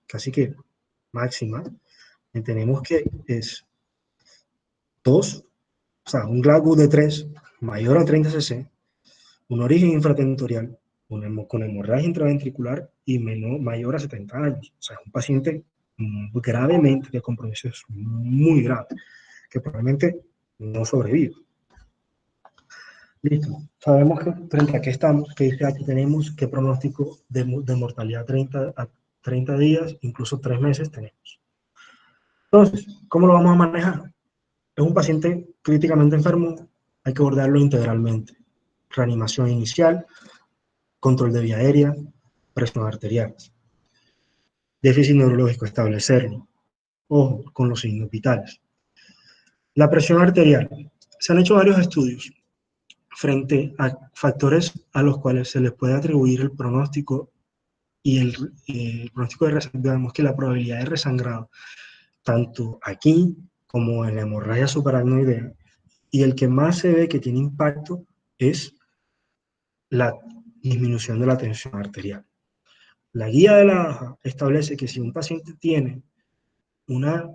casi que máxima, tenemos que es 2, o sea, un Glasgow de 3 mayor a 30 cc, un origen infratentorial, con hemorragia intraventricular y mayor a 70 años. O sea, un paciente gravemente de compromiso muy grave, que probablemente no sobrevive. Listo. Sabemos que frente a qué estamos, qué ICH tenemos, qué pronóstico de mortalidad 30 días, incluso 3 meses tenemos. Entonces, ¿cómo lo vamos a manejar? Es un paciente críticamente enfermo, hay que abordarlo integralmente. Reanimación inicial, control de vía aérea, presión arterial. Déficit neurológico, establecerlo. Ojo, con los signos vitales. La presión arterial. Se han hecho varios estudios frente a factores a los cuales se les puede atribuir el pronóstico y el pronóstico de digamos que la probabilidad de resangrado, tanto aquí como en la hemorragia subaracnoidea, y el que más se ve que tiene impacto es la disminución de la tensión arterial. La guía de la AJA establece que si un paciente tiene una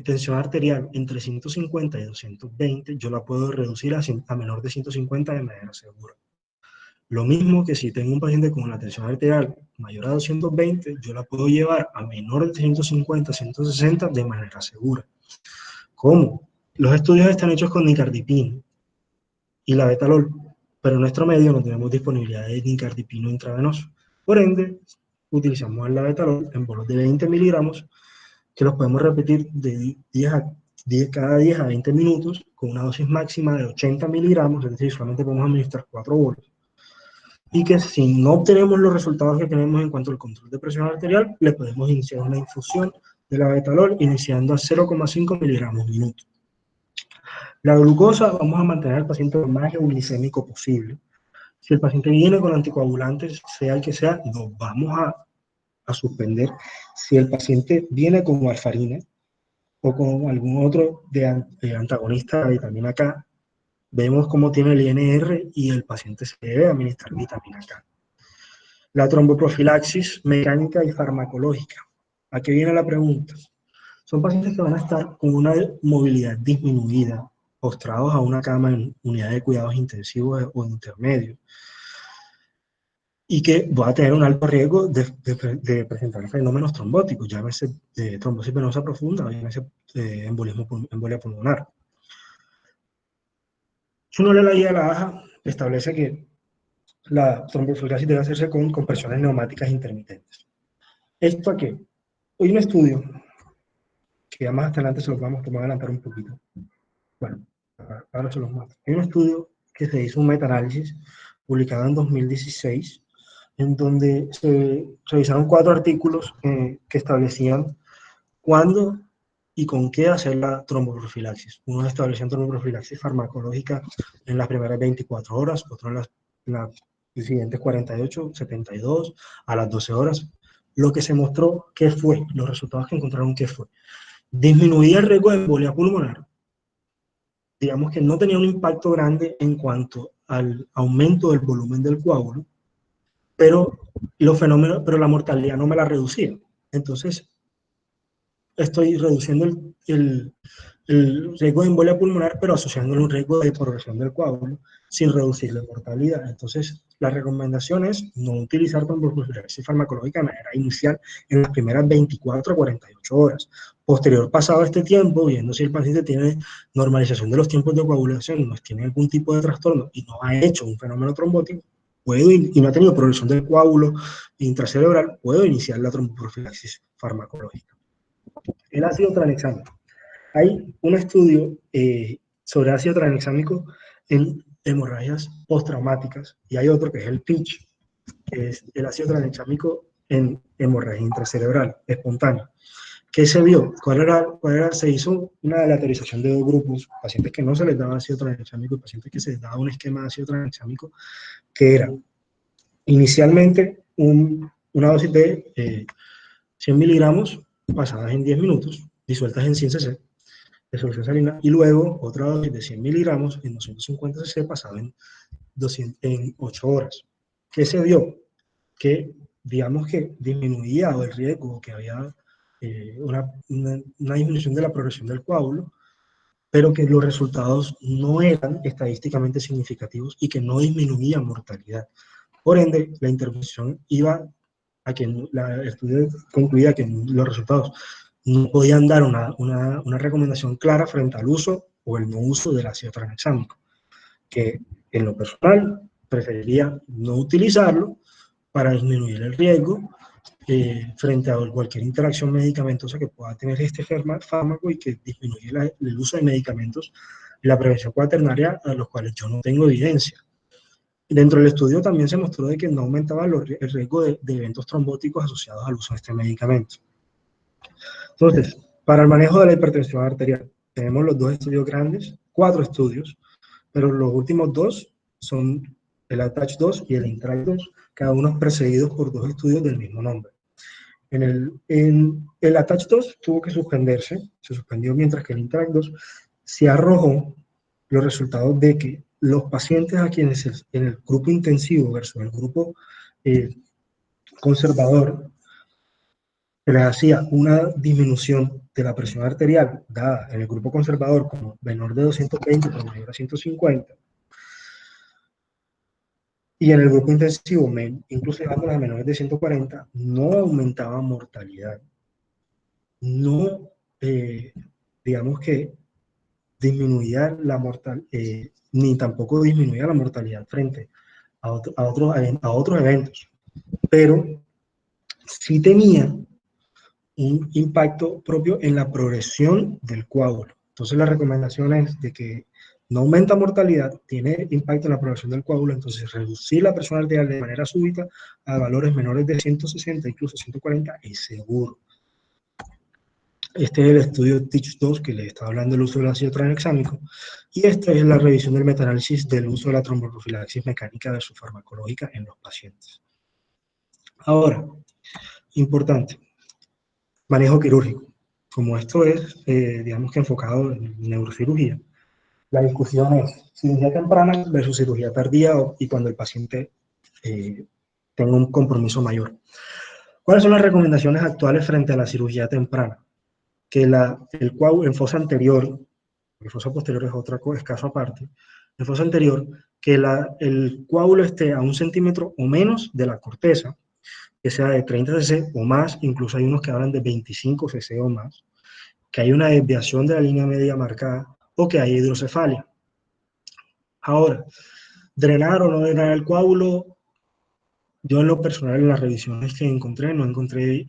tensión arterial entre 150 y 220, yo la puedo reducir a menor de 150 de manera segura. Lo mismo que si tengo un paciente con una tensión arterial mayor a 220, yo la puedo llevar a menor de 150, 160 de manera segura. ¿Cómo? Los estudios están hechos con nicardipina y la betalol, pero en nuestro medio no tenemos disponibilidad de nicardipino intravenoso. Por ende, utilizamos el labetalol en bolos de 20 miligramos, que los podemos repetir cada 10 a 20 minutos con una dosis máxima de 80 miligramos, es decir, solamente podemos administrar 4 bolos. y que si no obtenemos los resultados que tenemos en cuanto al control de presión arterial, le podemos iniciar una infusión de la betalol iniciando a 0,5 miligramos minuto. La glucosa, vamos a mantener al paciente lo más euglicémico posible. Si el paciente viene con anticoagulantes, sea el que sea, nos vamos a suspender. Si el paciente viene con warfarina o con algún otro antagonista de la vitamina K, vemos cómo tiene el INR y el paciente se debe administrar vitamina K. La tromboprofilaxis mecánica y farmacológica. ¿A qué viene la pregunta? Son pacientes que van a estar con una movilidad disminuida, postrados a una cama en unidad de cuidados intensivos o intermedios, y que va a tener un alto riesgo de presentar fenómenos trombóticos, llámese trombosis venosa profunda o llámese embolia pulmonar. Si uno lee la guía de la AJA, establece que la tromboprofilaxis debe hacerse con compresiones neumáticas intermitentes. ¿Esto a qué? Hoy un estudio, que ya más adelante se los vamos a adelantar un poquito. Bueno, ahora se los muestro. Hay un estudio que se hizo un metaanálisis publicado en 2016, en donde se revisaron 4 artículos que establecían cuándo y con qué hacer la tromboprofilaxis. Unos establecían tromboprofilaxis farmacológica en las primeras 24 horas, otros en las siguientes 48, 72, a las 12 horas. Lo que se mostró, ¿qué fue? Los resultados que encontraron, ¿qué fue? Disminuía el riesgo de embolia pulmonar. Digamos que no tenía un impacto grande en cuanto al aumento del volumen del coágulo, pero la mortalidad no me la reducía. Entonces, estoy reduciendo el riesgo de embolia pulmonar, pero asociándolo a un riesgo de progresión del coágulo, sin reducir la mortalidad. Entonces, la recomendación es no utilizar tromboprofilaxis farmacológica de manera inicial en las primeras 24 a 48 horas. Posterior, pasado este tiempo, viendo si el paciente tiene normalización de los tiempos de coagulación, no tiene algún tipo de trastorno y no ha hecho un fenómeno trombótico, y no ha tenido progresión del coágulo intracerebral, puedo iniciar la tromboprofilaxis farmacológica. El ácido tranexámico. Hay un estudio sobre ácido tranexámico en hemorragias postraumáticas y hay otro que es el PINCH, que es el ácido tranexámico en hemorragia intracerebral espontánea. ¿Qué se vio? Se hizo una aleatorización de 2 grupos, pacientes que no se les daba ácido tranexámico y pacientes que se les daba un esquema de ácido tranexámico, que era inicialmente una dosis de 100 miligramos pasadas en 10 minutos, disueltas en 100 cc de solución salina, y luego otra dosis de 100 miligramos en 250 cc pasada en 8 horas. ¿Qué se vio? Que, digamos que disminuía el riesgo, que había una disminución de la progresión del coágulo, pero que los resultados no eran estadísticamente significativos y que no disminuía mortalidad. Por ende, la intervención iba a que el estudio concluía que los resultados no podían dar una recomendación clara frente al uso o el no uso del ácido tranexámico, que en lo personal preferiría no utilizarlo para disminuir el riesgo frente a cualquier interacción medicamentosa que pueda tener este fármaco y que disminuya el uso de medicamentos y la prevención cuaternaria, a los cuales yo no tengo evidencia. Dentro del estudio también se mostró de que no aumentaba el riesgo de eventos trombóticos asociados al uso de este medicamento. Entonces, para el manejo de la hipertensión arterial, tenemos los 2 estudios grandes, 4 estudios, pero los últimos 2 son el ATTACH-2 y el INTRACT-2, cada uno precedidos por 2 estudios del mismo nombre. En el ATTACH-2 tuvo que suspenderse, se suspendió, mientras que el INTRACT-2 se arrojó los resultados de que los pacientes a quienes en el grupo intensivo versus el grupo conservador se les hacía una disminución de la presión arterial dada en el grupo conservador como menor de 220 por mayor a 150, y en el grupo intensivo, incluso dándolas a menores de 140, no aumentaba mortalidad. No, digamos que disminuía la mortalidad, ni tampoco disminuía la mortalidad frente a otros eventos, pero sí tenía un impacto propio en la progresión del coágulo. Entonces la recomendación es de que no aumenta mortalidad, tiene impacto en la progresión del coágulo, entonces reducir la presión arterial de manera súbita a valores menores de 160, incluso 140, es seguro. Este es el estudio TEACH-2 que les estaba hablando del uso del ácido tranexámico, y esta es la revisión del metaanálisis del uso de la tromboprofilaxis mecánica versus farmacológica en los pacientes. Ahora, importante, manejo quirúrgico. Como esto es, digamos que enfocado en neurocirugía, la discusión es cirugía temprana versus cirugía tardía y cuando el paciente tenga un compromiso mayor. ¿Cuáles son las recomendaciones actuales frente a la cirugía temprana? Que el coágulo en fosa anterior, porque fosa posterior es otra cosa, es caso aparte, en fosa anterior, que el coágulo esté a 1 centímetro o menos de la corteza, que sea de 30 cc o más, incluso hay unos que hablan de 25 cc o más, que hay una desviación de la línea media marcada o que hay hidrocefalia. Ahora, drenar o no drenar el coágulo, yo en lo personal en las revisiones que encontré, no encontré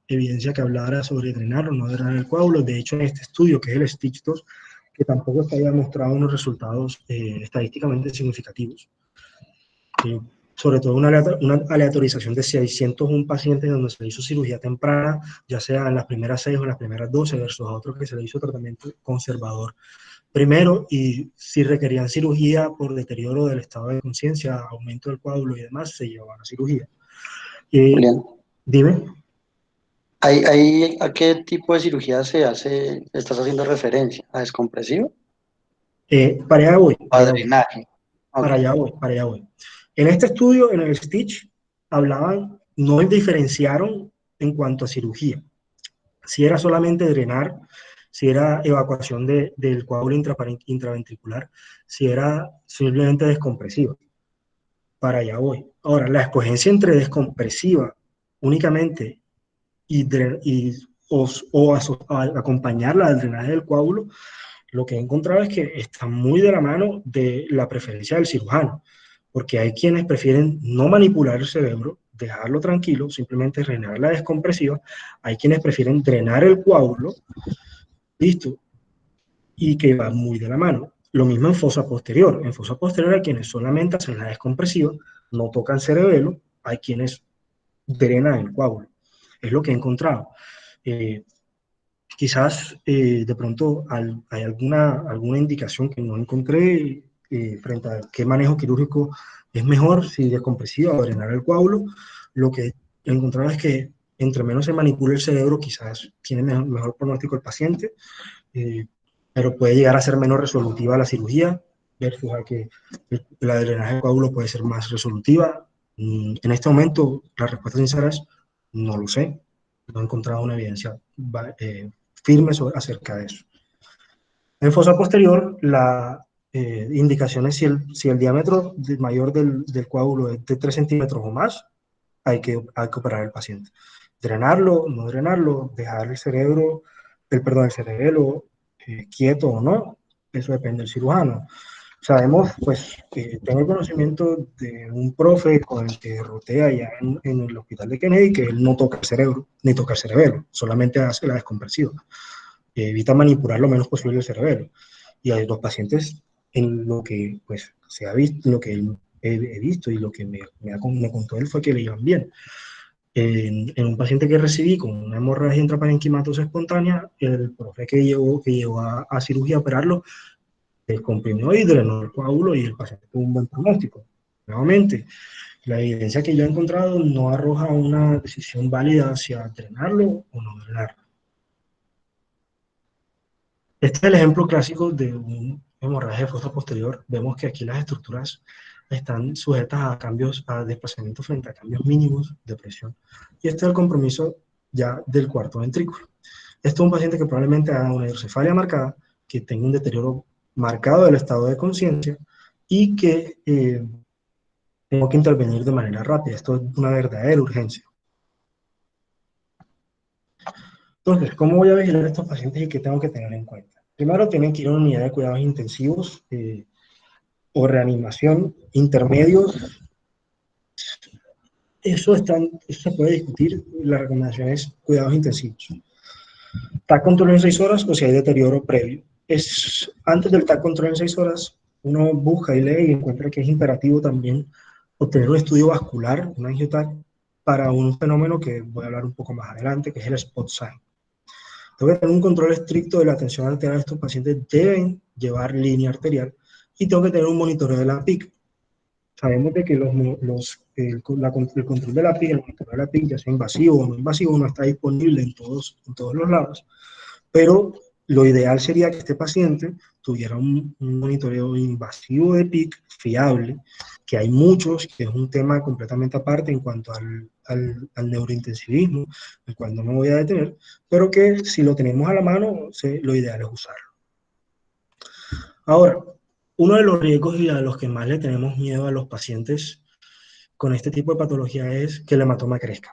evidencia que hablara sobre drenar o no drenar el coágulo. De hecho, en este estudio, que es el STITCH-2, que tampoco está demostrado unos resultados estadísticamente significativos. Sobre todo una aleatorización de 601 pacientes donde se le hizo cirugía temprana, ya sea en las primeras 6 o en las primeras 12, versus a otros que se le hizo tratamiento conservador primero, y si requerían cirugía por deterioro del estado de conciencia, aumento del coágulo y demás, se llevaban a cirugía. Julián, Dime. ¿A qué tipo de cirugía se hace, estás haciendo referencia? ¿A descompresivo? Para allá voy. ¿A drenaje? Para allá voy, para allá voy. En este estudio, en el STITCH, hablaban, no diferenciaron en cuanto a cirugía. Si era solamente drenar, si era evacuación del coágulo intraventricular, si era simplemente descompresiva. Para allá voy. Ahora, la escogencia entre descompresiva únicamente o acompañarla al drenaje del coágulo, lo que he encontrado es que está muy de la mano de la preferencia del cirujano, porque hay quienes prefieren no manipular el cerebro, dejarlo tranquilo, simplemente drenar la descompresiva, hay quienes prefieren drenar el coágulo, listo, y que va muy de la mano. Lo mismo en fosa posterior. En fosa posterior hay quienes solamente hacen la descompresiva, no tocan cerebelo, hay quienes drenan el coágulo. Es lo que he encontrado. Quizás de pronto hay alguna indicación que no encontré frente a qué manejo quirúrgico es mejor, si descompresiva o drenar el coágulo. Lo que he encontrado es que entre menos se manipule el cerebro, quizás tiene mejor pronóstico el paciente, pero puede llegar a ser menos resolutiva la cirugía, versus a que la drenaje del coágulo puede ser más resolutiva. En este momento, la respuesta sincera es, no lo sé. No he encontrado una evidencia firme acerca de eso. En fosa posterior, la indicación es si el diámetro mayor del coágulo es de 3 centímetros o más, hay que operar al paciente. Drenarlo, no drenarlo, dejar el cerebro, el cerebelo quieto o no, eso depende del cirujano. Sabemos, pues, tengo conocimiento de un profe con el que rotea allá en el hospital de Kennedy, que él no toca el cerebro, ni toca el cerebelo, solamente hace la descompresiva. Evita manipular lo menos posible el cerebelo. Y a los pacientes, en lo que pues, se ha visto, lo que he visto y lo que me contó él fue que le iban bien. En un paciente que recibí con una hemorragia intraparenquimatosa espontánea, el profe que llevó a cirugía a operarlo, descomprimió y drenó el coágulo y el paciente tuvo un buen pronóstico. Nuevamente, la evidencia que yo he encontrado no arroja una decisión válida hacia drenarlo o no drenarlo. Este es el ejemplo clásico de un hemorragia de fosa posterior. Vemos que aquí las estructuras están sujetas a cambios, a desplazamiento frente a cambios mínimos de presión. Y este es el compromiso ya del cuarto ventrículo. Esto es un paciente que probablemente haga una hidrocefalia marcada, que tenga un deterioro marcado del estado de conciencia y que tengo que intervenir de manera rápida. Esto es una verdadera urgencia. Entonces, ¿cómo voy a vigilar a estos pacientes y qué tengo que tener en cuenta? Primero, tienen que ir a una unidad de cuidados intensivos o reanimación intermedios. Eso se puede discutir. La recomendación es cuidados intensivos. ¿Está controlado en 6 horas o si hay deterioro previo? antes del TAC control en 6 horas, uno busca y lee y encuentra que es imperativo también obtener un estudio vascular, un angiotac, para un fenómeno que voy a hablar un poco más adelante, que es el spot sign. Tengo que tener un control estricto de la tensión arterial. Estos pacientes deben llevar línea arterial y tengo que tener un monitoreo de la PIC. Sabemos de que el control de la PIC, el monitoreo de la PIC, ya sea invasivo o no invasivo, no está disponible en todos los lados, pero lo ideal sería que este paciente tuviera un monitoreo invasivo de PIC fiable, que hay muchos, que es un tema completamente aparte en cuanto al neurointensivismo, el cual no me voy a detener, pero que si lo tenemos a la mano, lo ideal es usarlo. Ahora, uno de los riesgos y a los que más le tenemos miedo a los pacientes con este tipo de patología es que el hematoma crezca.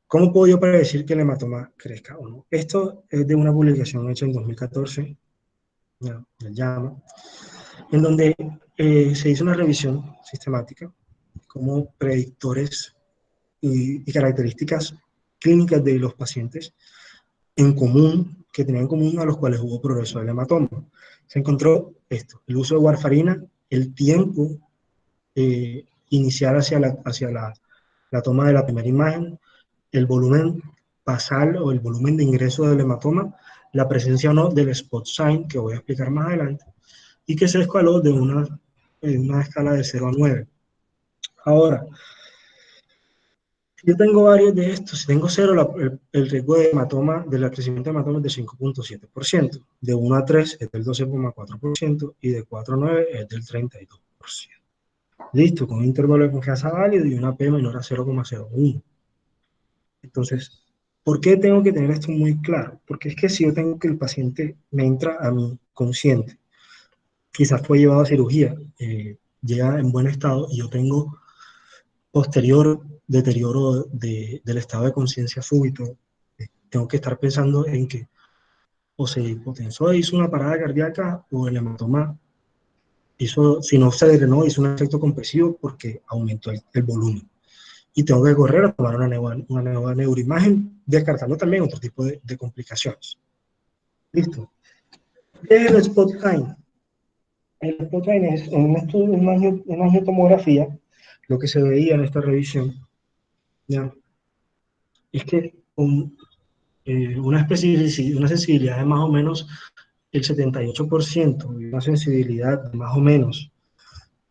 ¿Cómo puedo yo predecir que el hematoma crezca o no? Esto es de una publicación hecha en 2014, del JAMA, en donde se hizo una revisión sistemática como predictores y características clínicas de los pacientes en común, que tenían en común a los cuales hubo progreso del hematoma. Se encontró esto, el uso de warfarina, el tiempo inicial hacia la toma de la primera imagen, el volumen basal o el volumen de ingreso del hematoma, la presencia o no del spot sign, que voy a explicar más adelante, y que se escaló de una escala de 0 a 9. Ahora, si yo tengo varios de estos, si tengo 0, el riesgo de hematoma, del crecimiento de hematoma es de 5.7%, de 1 a 3 es del 12.4% y de 4 a 9 es del 32%. Listo, con un intervalo de confianza válido y una P menor a 0.01. Entonces, ¿por qué tengo que tener esto muy claro? Porque es que si yo tengo que el paciente me entra a mí consciente, quizás fue llevado a cirugía, llega en buen estado y yo tengo posterior deterioro del estado de conciencia súbito, tengo que estar pensando en que o se hipotensó e hizo una parada cardíaca o el hematoma hizo, si no se drenó, hizo un efecto compresivo porque aumentó el volumen. Y tengo que correr a tomar una nueva neuroimagen, descartando también otro tipo de complicaciones. Listo. ¿Qué es el spot sign? El spot sign es una angiotomografía, lo que se veía en esta revisión, ¿ya? Es que una sensibilidad de más o menos el 78% y una sensibilidad de más o menos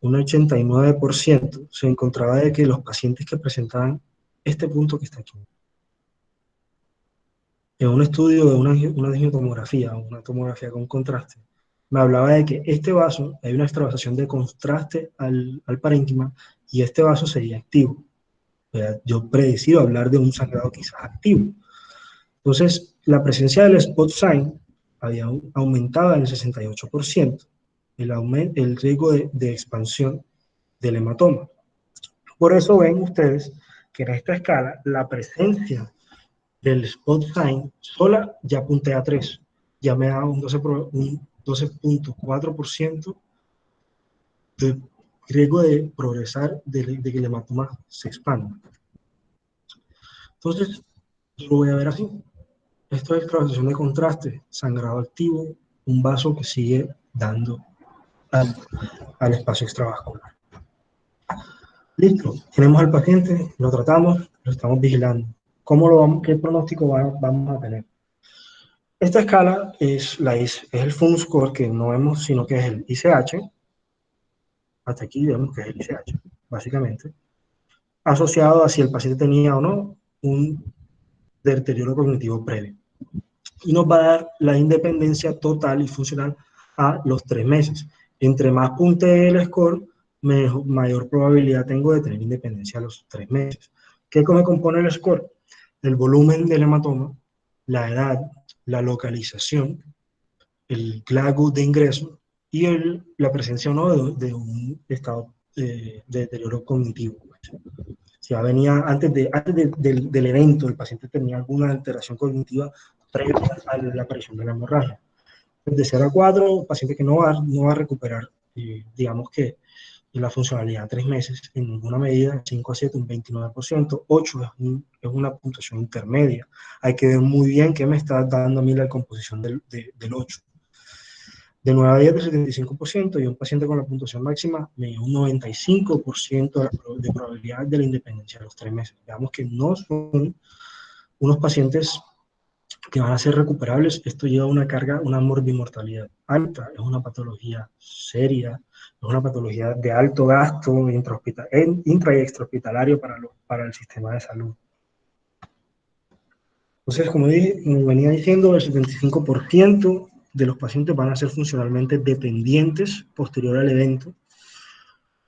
un 89% se encontraba de que los pacientes que presentaban este punto que está aquí, en un estudio de una angiotomografía o una tomografía con contraste, me hablaba de que este vaso, hay una extravasación de contraste al parénquima y este vaso sería activo. O sea, yo predecido hablar de un sangrado quizás activo. Entonces, la presencia del spot sign había aumentado en el 68%, el riesgo de expansión del hematoma. Por eso ven ustedes que en esta escala la presencia del spot sign sola ya puntea a 3, ya me da un 12.4% de riesgo de progresar, de que el hematoma se expanda. Entonces, yo lo voy a ver así. Esto es extravasación de contraste, sangrado activo, un vaso que sigue dando al espacio extravascular. Listo, tenemos al paciente, lo tratamos, lo estamos vigilando. ¿Qué pronóstico vamos a tener? Esta escala es el FUN score, que no vemos, sino que es el ICH. Hasta aquí vemos que es el ICH, básicamente. Asociado a si el paciente tenía o no un deterioro cognitivo previo. Y nos va a dar la independencia total y funcional a los 3 meses. Entre más puntee el score, mayor probabilidad tengo de tener independencia a los 3 meses. ¿Qué me compone el score? El volumen del hematoma, la edad, la localización, el GLAGU de ingreso y la presencia o no de un estado de deterioro cognitivo. Si ya venía antes del evento, el paciente tenía alguna alteración cognitiva previa a la aparición de la hemorragia. De 0 a 4, paciente que no va a recuperar, digamos que la funcionalidad en 3 meses en ninguna medida, 5 a 7 un 29%, 8 es una puntuación intermedia. Hay que ver muy bien qué me está dando a mí la composición del 8. De 9 a 10 del 75% y un paciente con la puntuación máxima me dio un 95% de probabilidad de la independencia a los 3 meses. Veamos que no son unos pacientes que van a ser recuperables. Esto lleva una carga, una morbimortalidad alta, es una patología seria, es una patología de alto gasto intra y extrahospitalario para el sistema de salud. Entonces, como venía diciendo, el 75% de los pacientes van a ser funcionalmente dependientes posterior al evento.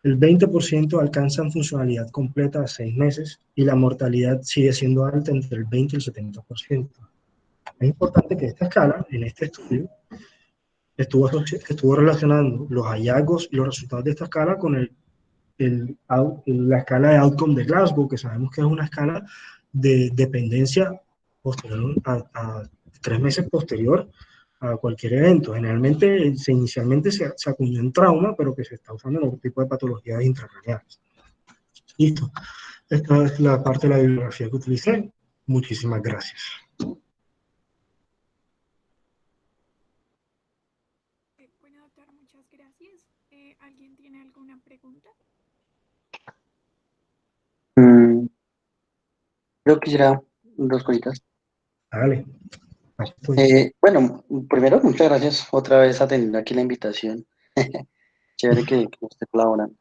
El 20% alcanzan funcionalidad completa a 6 meses y la mortalidad sigue siendo alta entre el 20 y el 70%. Es importante que esta escala, en este estudio, estuvo relacionando los hallazgos y los resultados de esta escala con la escala de outcome de Glasgow, que sabemos que es una escala de dependencia posterior a 3 meses posterior a cualquier evento. Generalmente, inicialmente se acuñó en trauma, pero que se está usando en otro tipo de patologías intracraneales. Listo. Esta es la parte de la bibliografía que utilicé. Muchísimas gracias. Bueno, doctor, muchas gracias. ¿Alguien tiene alguna pregunta? Yo quisiera dos cositas. Dale. Bueno, primero, muchas gracias otra vez atendiendo aquí la invitación. Chévere que esté colaborando.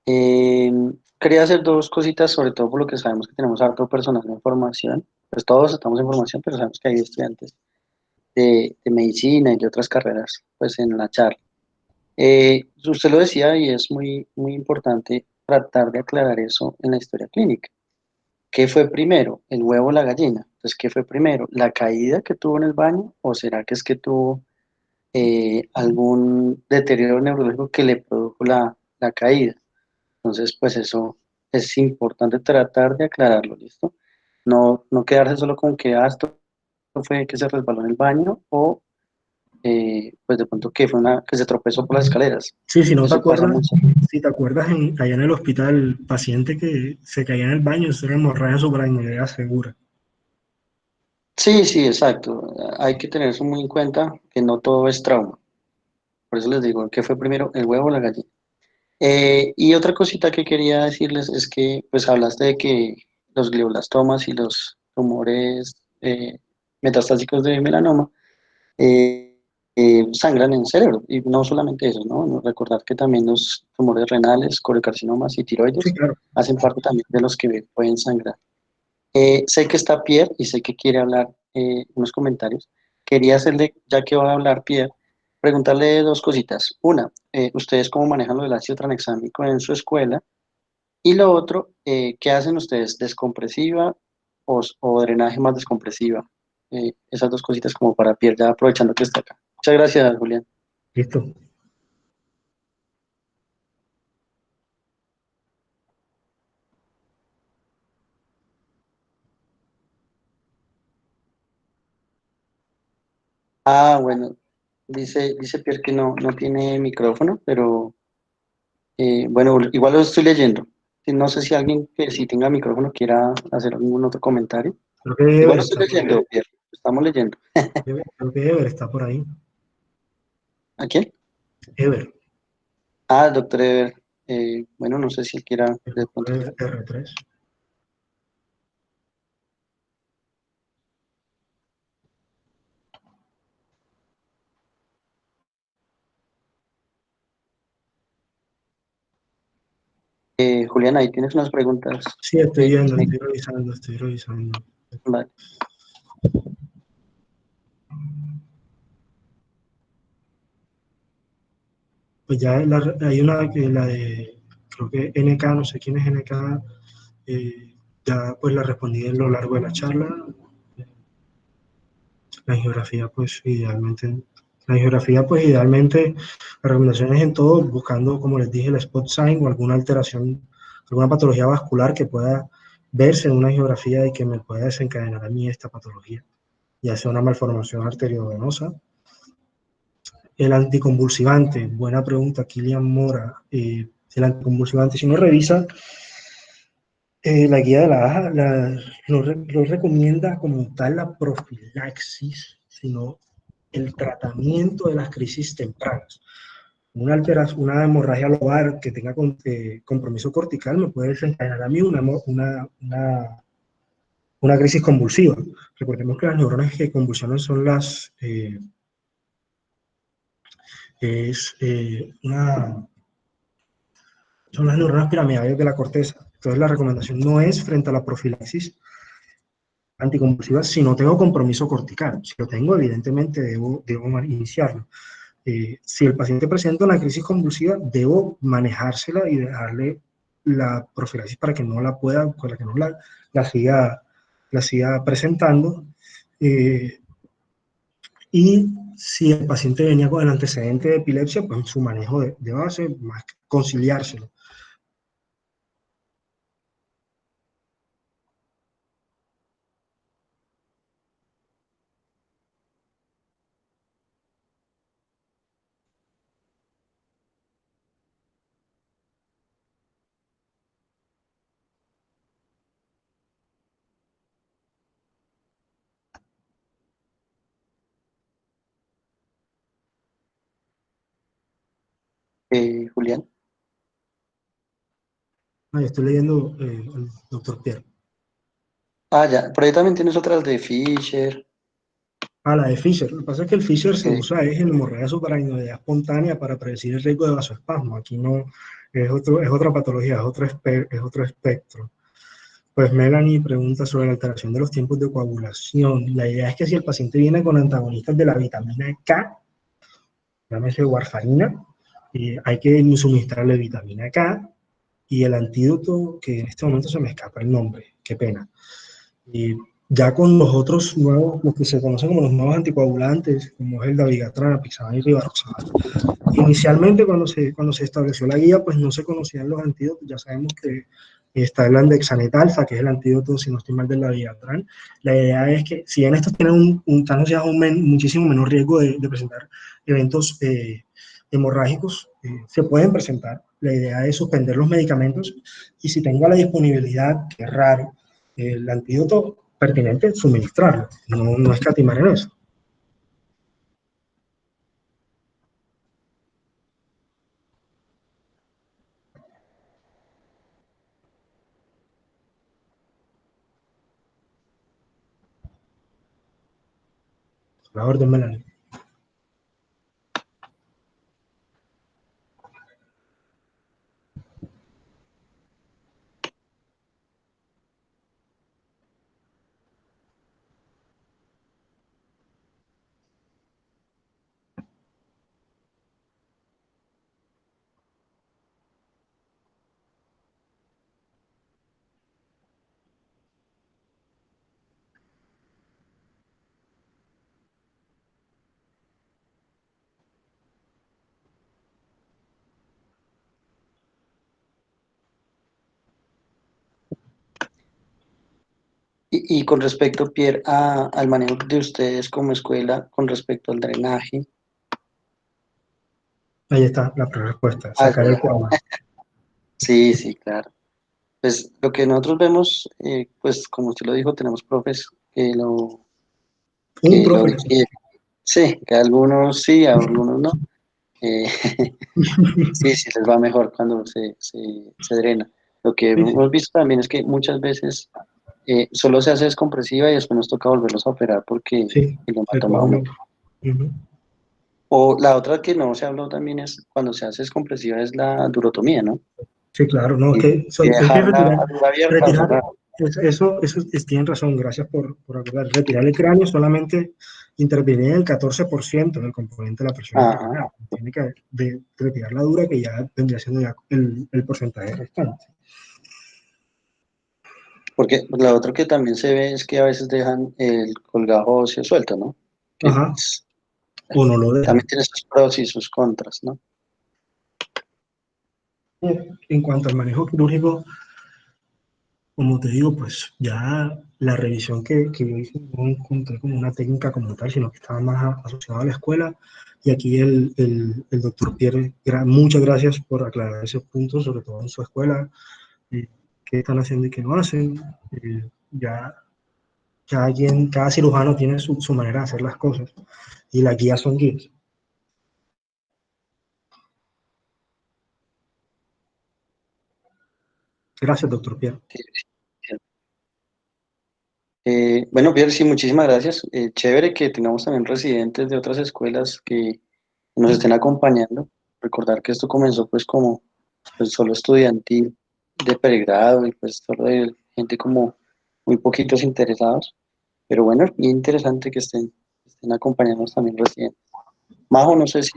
Eh, Quería hacer dos cositas, sobre todo por lo que sabemos que tenemos harto personal en formación. Pues todos estamos en formación, pero sabemos que hay estudiantes de medicina y de otras carreras, pues en la charla. Usted lo decía y es muy, muy importante tratar de aclarar eso en la historia clínica. ¿Qué fue primero, el huevo o la gallina? Entonces, ¿qué fue primero, la caída que tuvo en el baño o será que es que tuvo algún deterioro neurológico que le produjo la caída? Entonces, pues eso es importante tratar de aclararlo, ¿listo? No quedarse solo con que esto fue que se resbaló en el baño o pues de pronto que se tropezó por las escaleras. Sí, si no te Eso pasa acuerdas, mucho. si te acuerdas allá en el hospital, el paciente que se caía en el baño, eso era hemorragia suprainguinal segura. Sí, sí, exacto. Hay que tener eso muy en cuenta, que no todo es trauma. Por eso les digo, ¿qué fue primero, el huevo o la gallina? Y otra cosita que quería decirles es que, pues hablaste de que los glioblastomas y los tumores metastásicos de melanoma eh, sangran en el cerebro. Y no solamente eso, ¿no? No, recordar que también los tumores renales, colocarcinomas y Sí, tiroides claro. hacen parte también de los que pueden sangrar. Sé que está Pierre y sé que quiere hablar unos comentarios. Quería hacerle, ya que va a hablar Pierre, preguntarle dos cositas. Una, ¿ustedes cómo manejan lo del ácido tranexámico en su escuela? Y lo otro, ¿qué hacen ustedes? ¿Descompresiva o drenaje más descompresiva? Esas dos cositas como para Pierre, ya aprovechando que está acá. Muchas gracias, Julián. Listo. Ah, bueno, dice Pierre que no tiene micrófono, pero bueno, igual lo estoy leyendo. No sé si alguien que sí tenga micrófono quiera hacer algún otro comentario. Creo que Igual Ever lo estoy está por ahí. leyendo, Pierre. Estamos leyendo. Creo que Ever está por ahí. ¿A quién? Ever, Ah, el doctor Ever. Bueno, no sé si él quiera el de grupo pronto. de R3. Julián, ahí tienes unas preguntas. Sí, estoy viendo, Me- estoy revisando. vale. Pues ya hay una que la de, creo que NK, no sé quién es NK, ya pues la respondí a lo largo de la charla. La geografía, pues idealmente, las recomendaciones en todo, buscando, como les dije, el spot sign o alguna alteración, alguna patología vascular que pueda verse en una geografía y que me pueda desencadenar a mí esta patología, ya sea una malformación arteriovenosa. El anticonvulsivante, buena pregunta, Kilian Mora. El anticonvulsivante, si uno revisa la guía de la AJA, no recomienda como tal la profilaxis, sino el tratamiento de las crisis tempranas. Una hemorragia lobar que tenga compromiso cortical me puede desencadenar a mí una crisis convulsiva. Recordemos que las neuronas que convulsionan son son las neuronas piramidales de la corteza. Entonces la recomendación no es frente a la profilaxis anticonvulsiva si no tengo compromiso cortical. Si lo tengo, evidentemente debo iniciarlo. Si el paciente presenta una crisis convulsiva, debo manejársela y dejarle la profilaxis para que no la pueda, para que no la siga presentando. Y si el paciente venía con el antecedente de epilepsia, pues su manejo de base, más conciliárselo. Julián. Yo estoy leyendo el doctor Pierre. Ah, ya, por ahí también tienes otras de Fisher. La de Fisher. Lo que pasa es que el Fisher se usa en hemorragia subaracnoidea espontánea para predecir el riesgo de vasoespasmo. Aquí no, es otra patología, es otro espectro. Pues Melanie pregunta sobre la alteración de los tiempos de coagulación. La idea es que si el paciente viene con antagonistas de la vitamina K, llámese warfarina, hay que suministrarle vitamina K y el antídoto, que en este momento se me escapa el nombre, qué pena. Y ya con los otros nuevos, los que se conocen como los nuevos anticoagulantes, como es el dabigatran, apixaban y rivaroxaban. Inicialmente, cuando se estableció la guía, pues no se conocían los antídotos. Ya sabemos que está el andexanet alfa, que es el antídoto, si no estoy mal, del dabigatran. La idea es que, si bien estos tienen muchísimo menor riesgo de presentar eventos hemorrágicos, se pueden presentar. La idea es suspender los medicamentos y si tengo la disponibilidad, que es raro, el antídoto pertinente, suministrarlo, no escatimar en eso. La orden, Melanie. Y con respecto, Pierre, al manejo de ustedes como escuela, con respecto al drenaje. Ahí está la respuesta, sacar el coágulo. Sí, sí, claro. Pues lo que nosotros vemos, pues como usted lo dijo, tenemos profes que lo difieren. Sí, que algunos sí, a algunos no. Sí, sí, les va mejor cuando se drena. Lo que hemos visto también es que muchas veces solo se hace descompresiva y después nos toca volverlos a operar porque el hematoma aumenta. O la otra que no se habló también es cuando se hace descompresiva es la durotomía, ¿no? Sí, claro, no, es que retirar eso tienen razón, gracias por acordar. Retirar el cráneo solamente interviene en el 14% del componente de la presión arterial. Tiene que retirar la dura, que ya vendría siendo ya el porcentaje restante. Porque la otra que también se ve es que a veces dejan el colgajo óseo suelto, ¿no? Ajá. O no lo dejan. También tiene sus pros y sus contras, ¿no? En cuanto al manejo quirúrgico, como te digo, pues ya la revisión que yo hice no encontré como una técnica como tal, sino que estaba más asociada a la escuela. Y aquí el doctor Pierre, muchas gracias por aclarar ese punto, sobre todo en su escuela, qué están haciendo y qué no hacen. Ya cada cirujano tiene su manera de hacer las cosas y las guías son guías. Gracias, doctor Pierre. Sí, sí. Bueno, Pierre, sí, muchísimas gracias. Chévere que tengamos también residentes de otras escuelas que nos estén acompañando. Recordar que esto comenzó pues como pues, solo estudiantil de pregrado y pues solo de gente como muy poquitos interesados. Pero bueno, es bien interesante que estén acompañándonos también residentes. Majo, no sé si